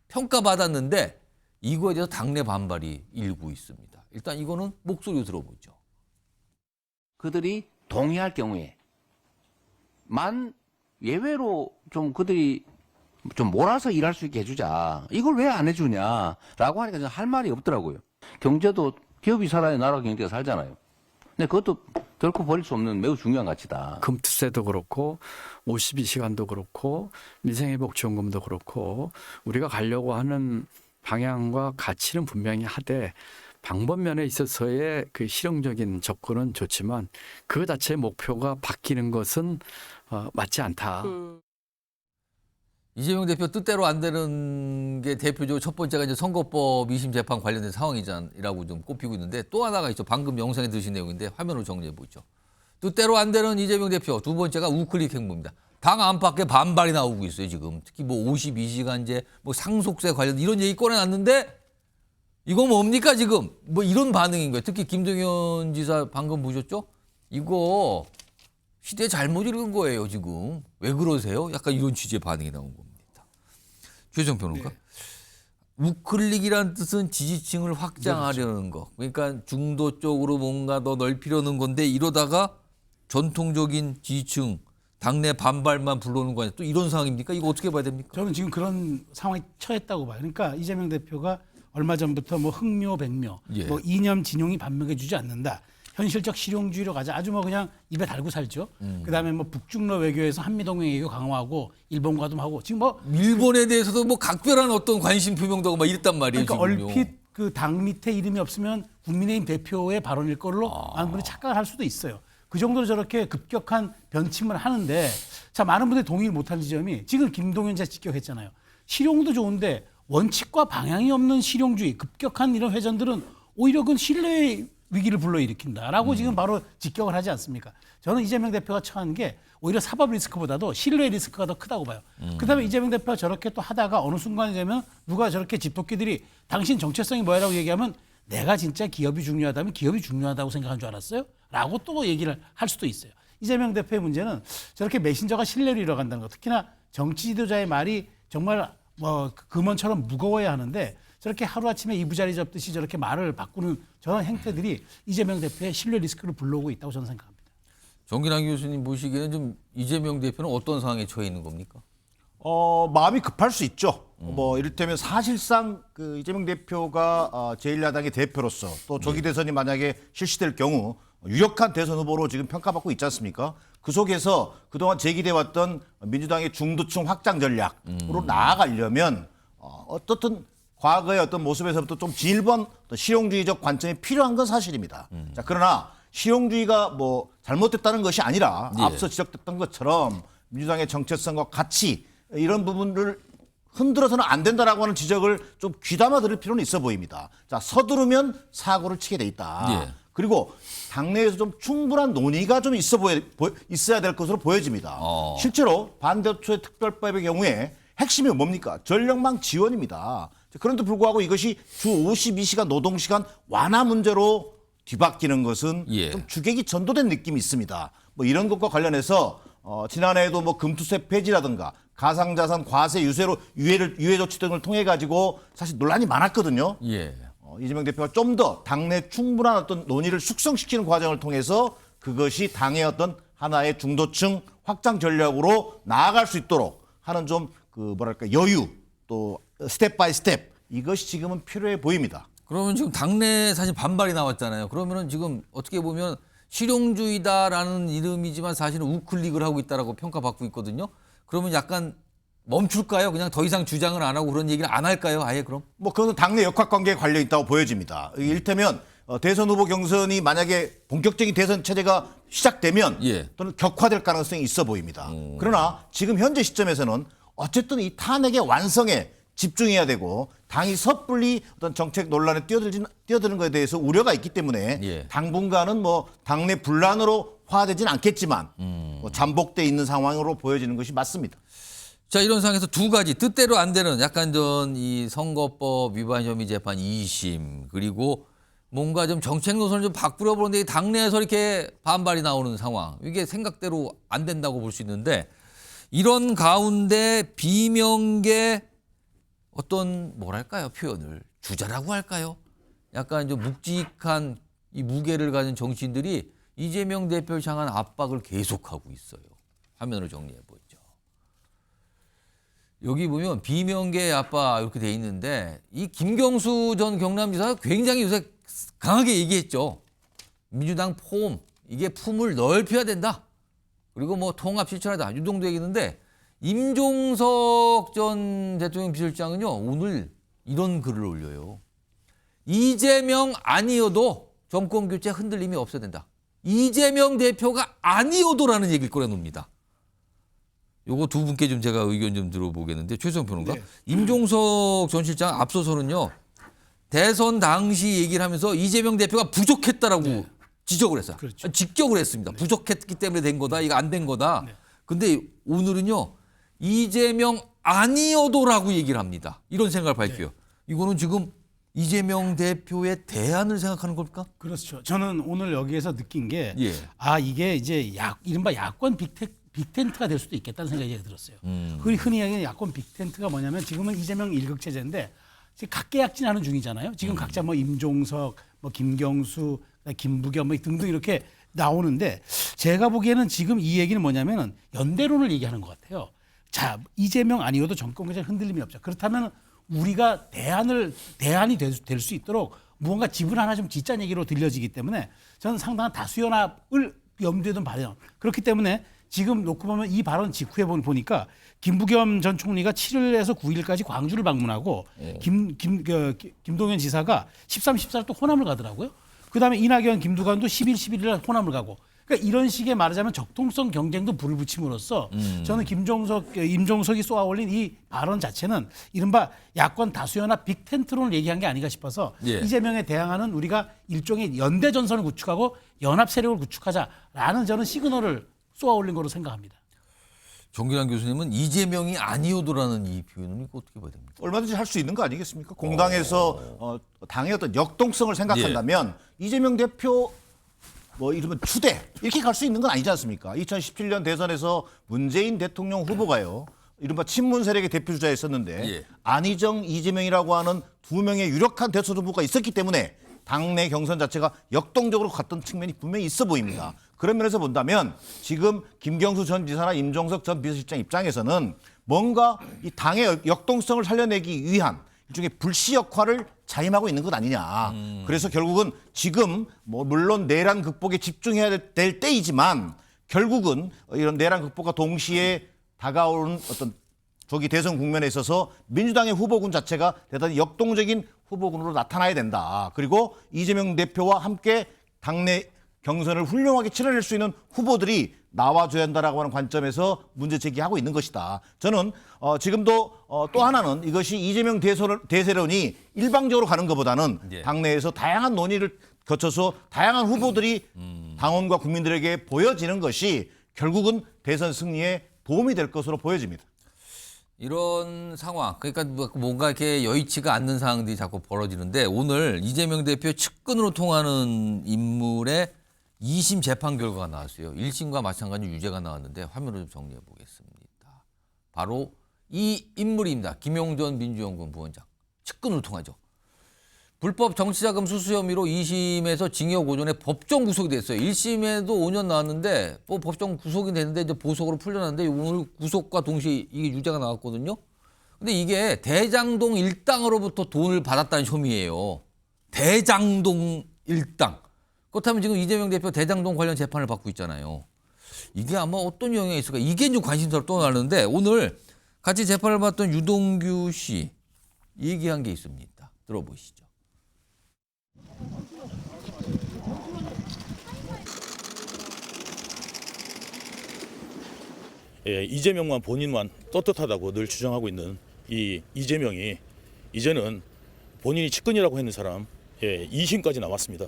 평가받았는데 이거에 대해서 당내 반발이 일고 있습니다. 일단 이거는 목소리로 들어보죠. 그들이 동의할 경우에 만 예외로 좀 그들이 좀 몰아서 일할 수 있게 해주자. 이걸 왜 안 해주냐라고 하니까 할 말이 없더라고요. 경제도 기업이 살아야 나라 경제가 살잖아요. 근데 그것도 결코 버릴 수 없는 매우 중요한 가치다. 금투세도 그렇고 52시간도 그렇고 민생회복지원금도 그렇고 우리가 가려고 하는 방향과 가치는 분명히 하되 방법면에 있어서의 그 실용적인 접근은 좋지만 그 자체의 목표가 바뀌는 것은 맞지 않다. 이재명 대표 뜻대로 안 되는 게 대표적으로 첫 번째가 이제 선거법 2심 재판 관련된 상황이라고 좀 꼽히고 있는데 또 하나가 있죠. 방금 영상에 드신 내용인데 화면으로 정리해 보죠. 뜻대로 안 되는 이재명 대표. 두 번째가 우클릭 행보입니다. 당 안팎에 반발이 나오고 있어요. 지금 특히 뭐 52시간제, 뭐 상속세 관련 이런 얘기 꺼내놨는데 이거 뭡니까 지금? 뭐 이런 반응인 거예요. 특히 김동연 지사 방금 보셨죠? 이거 시대 잘못 읽은 거예요 지금. 왜 그러세요? 약간 이런 취지의 반응이 나온 겁니다. 최정 평론가. 네. 우클릭이란 뜻은 지지층을 확장하려는 거. 그러니까 중도 쪽으로 뭔가 더 넓히려는 건데 이러다가 전통적인 지지층, 당내 반발만 불러오는 거 아니야? 또 이런 상황입니까? 이거 어떻게 봐야 됩니까? 저는 지금 그런 상황에 처했다고 봐요. 그러니까 이재명 대표가 얼마 전부터 뭐 흑묘, 백묘, 예. 뭐 이념, 진용이 반명해주지 않는다. 현실적 실용주의로 가자. 아주 뭐 그냥 입에 달고 살죠. 그다음에 뭐 북중러 외교에서 한미동맹 외교 강화하고 일본과도 하고 지금 뭐 일본에 대해서도 뭐 각별한 어떤 관심 표명도 하고 막 이랬단 말이에요. 그러니까 지금요. 얼핏 그 당 밑에 이름이 없으면 국민의힘 대표의 발언일 걸로 많은 분이 착각을 할 수도 있어요. 그 정도로 저렇게 급격한 변침을 하는데 자 많은 분들이 동의를 못한 지점이 지금 김동연 자 직격했잖아요. 실용도 좋은데 원칙과 방향이 없는 실용주의 급격한 이런 회전들은 오히려 그건 신뢰의 위기를 불러일으킨다라고 지금 바로 직격을 하지 않습니까? 저는 이재명 대표가 처한 게 오히려 사법 리스크보다도 신뢰 리스크가 더 크다고 봐요. 그다음에 이재명 대표가 저렇게 또 하다가 어느 순간이 되면 누가 저렇게 집토끼들이 당신 정체성이 뭐야라고 얘기하면 내가 진짜 기업이 중요하다면 기업이 중요하다고 생각한 줄 알았어요? 라고 또 얘기를 할 수도 있어요. 이재명 대표의 문제는 저렇게 메신저가 신뢰를 잃어간다는 것. 특히나 정치 지도자의 말이 정말 뭐 금원처럼 무거워야 하는데 저렇게 하루아침에 이부자리 잡듯이 저렇게 말을 바꾸는 저런 행태들이 이재명 대표의 신뢰 리스크를 불러오고 있다고 저는 생각합니다. 정기남 교수님 보시기에는 좀 이재명 대표는 어떤 상황에 처해 있는 겁니까? 마음이 급할 수 있죠. 뭐 이를테면 사실상 그 이재명 대표가 제1야당의 대표로서 또 조기 대선이 만약에 실시될 경우 유력한 대선 후보로 지금 평가받고 있지 않습니까? 그 속에서 그동안 제기돼왔던 민주당의 중도층 확장 전략으로 나아가려면 어떻든 과거의 어떤 모습에서부터 좀 진일보한 실용주의적 관점이 필요한 건 사실입니다. 자, 그러나 실용주의가 뭐 잘못됐다는 것이 아니라 예. 앞서 지적됐던 것처럼 민주당의 정체성과 가치 이런 부분을 흔들어서는 안 된다라고 하는 지적을 좀 귀담아 들을 필요는 있어 보입니다. 자, 서두르면 사고를 치게 돼 있다. 예. 그리고 당내에서 좀 충분한 논의가 좀 있어야 될 것으로 보여집니다. 실제로 반대초의 특별법의 경우에 핵심이 뭡니까? 전력망 지원입니다. 그런데 불구하고 이것이 주 52시간 노동시간 완화 문제로 뒤바뀌는 것은 예. 좀 주객이 전도된 느낌이 있습니다. 뭐 이런 것과 관련해서 지난해에도 뭐 금투세 폐지라든가 가상자산 과세 유예 조치 등을 통해 가지고 사실 논란이 많았거든요. 예. 이재명 대표가 좀 더 당내 충분한 어떤 논의를 숙성시키는 과정을 통해서 그것이 당의 어떤 하나의 중도층 확장 전략으로 나아갈 수 있도록 하는 좀 그 뭐랄까 여유 또 스텝 바이 스텝 이것이 지금은 필요해 보입니다. 그러면 지금 당내에 사실 반발이 나왔잖아요. 그러면은 지금 어떻게 보면 실용주의다라는 이름이지만 사실은 우클릭을 하고 있다라고 평가받고 있거든요. 그러면 약간 멈출까요? 그냥 더 이상 주장을 안 하고 그런 얘기를 안 할까요? 아예 그럼? 뭐 그것은 당내 역학관계에 관련 있다고 보여집니다. 이를테면 대선 후보 경선이 만약에 본격적인 대선 체제가 시작되면 예. 또는 격화될 가능성이 있어 보입니다. 그러나 지금 현재 시점에서는 어쨌든 이 탄핵의 완성에 집중해야 되고 당이 섣불리 어떤 정책 논란에 뛰어드는 것에 대해서 우려가 있기 때문에 예. 당분간은 뭐 당내 분란으로 화되진 않겠지만 뭐 잠복돼 있는 상황으로 보여지는 것이 맞습니다. 자, 이런 상황에서 두 가지 뜻대로 안 되는 약간 이 선거법 위반 혐의 재판 2심 그리고 뭔가 좀 정책 노선을 좀 바꾸려 보는데 당내에서 이렇게 반발이 나오는 상황. 이게 생각대로 안 된다고 볼 수 있는데 이런 가운데 비명계 어떤 뭐랄까요? 표현을 주자라고 할까요? 약간 좀 묵직한 이 무게를 가진 정치인들이 이재명 대표를 향한 압박을 계속하고 있어요. 화면으로 정리해 보죠. 여기 보면 비명계 압박 이렇게 돼 있는데 이 김경수 전 경남지사가 굉장히 요새 강하게 얘기했죠. 민주당 폼 이게 품을 넓혀야 된다. 그리고 뭐 통합 실천하다 이 정도 얘기했는데 임종석 전 대통령 비서실장은요 오늘 이런 글을 올려요. 이재명 아니어도 정권 교체 흔들림이 없어야 된다. 이재명 대표가 아니어도라는 얘기를 꺼내놓습니다. 요거 두 분께 좀 제가 의견 좀 들어보겠는데 최수영 평론가. 네. 임종석 전 실장 앞서서는요. 대선 당시 얘기를 하면서 이재명 대표가 부족했다라고 지적을 했어요. 그렇죠. 직격을 했습니다. 부족했기 때문에 된 거다. 이거 안 된 거다. 근데 오늘은요. 이재명 아니어도라고 얘기를 합니다. 이런 생각을 밝혀요. 이거는 지금 이재명 대표의 대안을 생각하는 겁니까? 그렇죠. 저는 오늘 여기에서 느낀 게 예. 이게 이제 이른바 야권 빅텐트가 될 수도 있겠다는 생각이 들었어요. 흔히 얘기하는 야권 빅텐트가 뭐냐면 지금은 이재명 일극 체제인데 지금 각계약진하는 중이잖아요. 지금 각자 뭐 임종석, 뭐 김경수, 김부겸 뭐 등등 이렇게 나오는데 제가 보기에는 지금 이 얘기는 뭐냐면 연대론을 얘기하는 것 같아요. 자, 이재명 아니어도 정권 교체 흔들림이 없죠. 그렇다면 우리가 대안이 될 수 있도록 무언가 집을 하나 좀 짓자는 얘기로 들려지기 때문에 저는 상당한 다수연합을 염두에 둔 발언. 그렇기 때문에 지금 놓고 보면 이 발언 직후에 보니까 김부겸 전 총리가 7일에서 9일까지 광주를 방문하고 김동연 지사가 13, 14일 또 호남을 가더라고요. 그다음에 이낙연, 김두관도 10일, 11일 호남을 가고. 그러니까 이런 식의 말하자면 적통성 경쟁도 불을 붙임으로써 저는 임종석이 쏘아올린 이 발언 자체는 이른바 야권 다수연합 빅텐트론을 얘기한 게 아닌가 싶어서 예. 이재명에 대항하는 우리가 일종의 연대 전선을 구축하고 연합 세력을 구축하자라는 저는 시그널을 쏘아올린 거로 생각합니다. 정기란 교수님은 이재명이 아니어도라는 이 표현은 이거 어떻게 봐야 됩니까? 얼마든지 할 수 있는 거 아니겠습니까? 공당에서 당의 어떤 역동성을 생각한다면 이재명 대표 뭐 이러면 추대 이렇게 갈 수 있는 건 아니지 않습니까? 2017년 대선에서 문재인 대통령 후보가요. 이른바 친문 세력의 대표 주자였었는데 예. 안희정, 이재명이라고 하는 두 명의 유력한 대선 후보가 있었기 때문에 당내 경선 자체가 역동적으로 갔던 측면이 분명히 있어 보입니다. 그런 면에서 본다면 지금 김경수 전 지사나 임종석 전 비서실장 입장에서는 뭔가 이 당의 역동성을 살려내기 위한 일종의 불씨 역할을 자임하고 있는 것 아니냐. 그래서 결국은 지금 뭐 물론 내란 극복에 집중해야 될 때이지만 결국은 이런 내란 극복과 동시에 다가오는 어떤 조기 대선 국면에 있어서 민주당의 후보군 자체가 대단히 역동적인 후보군으로 나타나야 된다. 그리고 이재명 대표와 함께 당내 경선을 훌륭하게 치러낼 수 있는 후보들이 나와줘야 한다라고 하는 관점에서 문제 제기하고 있는 것이다. 저는 지금도 또 하나는 이것이 이재명 대세론이 일방적으로 가는 것보다는 예. 당내에서 다양한 논의를 거쳐서 다양한 후보들이 당원과 국민들에게 보여지는 것이 결국은 대선 승리에 도움이 될 것으로 보여집니다. 이런 상황, 그러니까 뭔가 이렇게 여의치가 않는 상황들이 자꾸 벌어지는데 오늘 이재명 대표 측근으로 통하는 인물의 2심 재판 결과가 나왔어요. 1심과 마찬가지로 유죄가 나왔는데 화면으로 좀 정리해 보겠습니다. 바로 이 인물입니다. 김용전 민주연구원 부원장. 측근으로 통하죠. 불법 정치자금 수수 혐의로 2심에서 징역 5년에 법정 구속이 됐어요. 1심에도 5년 나왔는데 뭐 법정 구속이 됐는데 이제 보석으로 풀려났는데 오늘 구속과 동시에 이게 유죄가 나왔거든요. 근데 이게 대장동 일당으로부터 돈을 받았다는 혐의예요. 대장동 일당. 그렇다면 지금 이재명 대표 대장동 관련 재판을 받고 있잖아요. 이게 아마 어떤 영향이 있을까? 이게 좀 관심사로 떠나는데 오늘 같이 재판을 받던 유동규 씨 얘기한 게 있습니다. 들어보시죠. 예, 이재명만 본인만 떳떳하다고 늘 주장하고 있는 이 이재명이 이제는 본인이 측근이라고 했는 사람 2심까지 나왔습니다.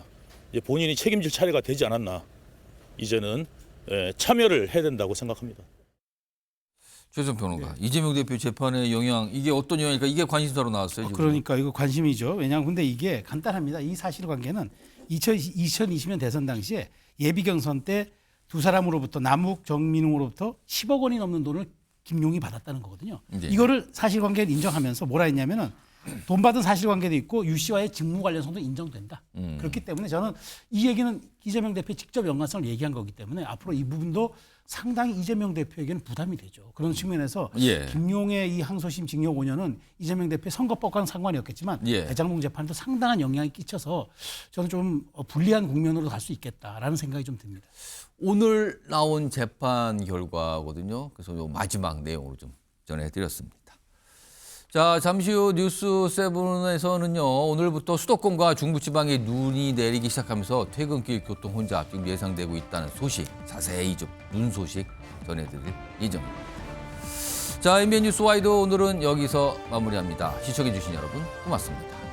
이제 본인이 책임질 차례가 되지 않았나. 이제는 참여를 해야 된다고 생각합니다. 최선 평론가, 이재명 대표 재판의 영향, 이게 어떤 영향일까? 이게 관심사로 나왔어요. 지금. 그러니까 이거 관심이죠. 왜냐하면 근데 이게 간단합니다. 이 사실관계는 2020년 대선 당시에 예비 경선 때 두 사람으로부터 남욱 정민웅으로부터 10억 원이 넘는 돈을 김용이 받았다는 거거든요. 네. 이거를 사실관계를 인정하면서 뭐라 했냐면은 돈 받은 사실관계도 있고 유 씨와의 직무 관련성도 인정된다. 그렇기 때문에 저는 이 얘기는 이재명 대표의 직접 연관성을 얘기한 거기 때문에 앞으로 이 부분도 상당히 이재명 대표에게는 부담이 되죠. 그런 측면에서 김용의 이 항소심 징역 5년은 이재명 대표의 선거법과는 상관이 없겠지만 대장동 재판도 상당한 영향이 끼쳐서 저는 좀 불리한 국면으로 갈 수 있겠다라는 생각이 좀 듭니다. 오늘 나온 재판 결과거든요. 그래서 요 마지막 내용으로 좀 전해드렸습니다. 자, 잠시 후 뉴스 7에서는요. 오늘부터 수도권과 중부지방에 눈이 내리기 시작하면서 퇴근길 교통 혼잡 지금 예상되고 있다는 소식, 자세히 좀 눈 소식 전해드릴 예정입니다. 자, MBN 뉴스 와이드 오늘은 여기서 마무리합니다. 시청해주신 여러분 고맙습니다.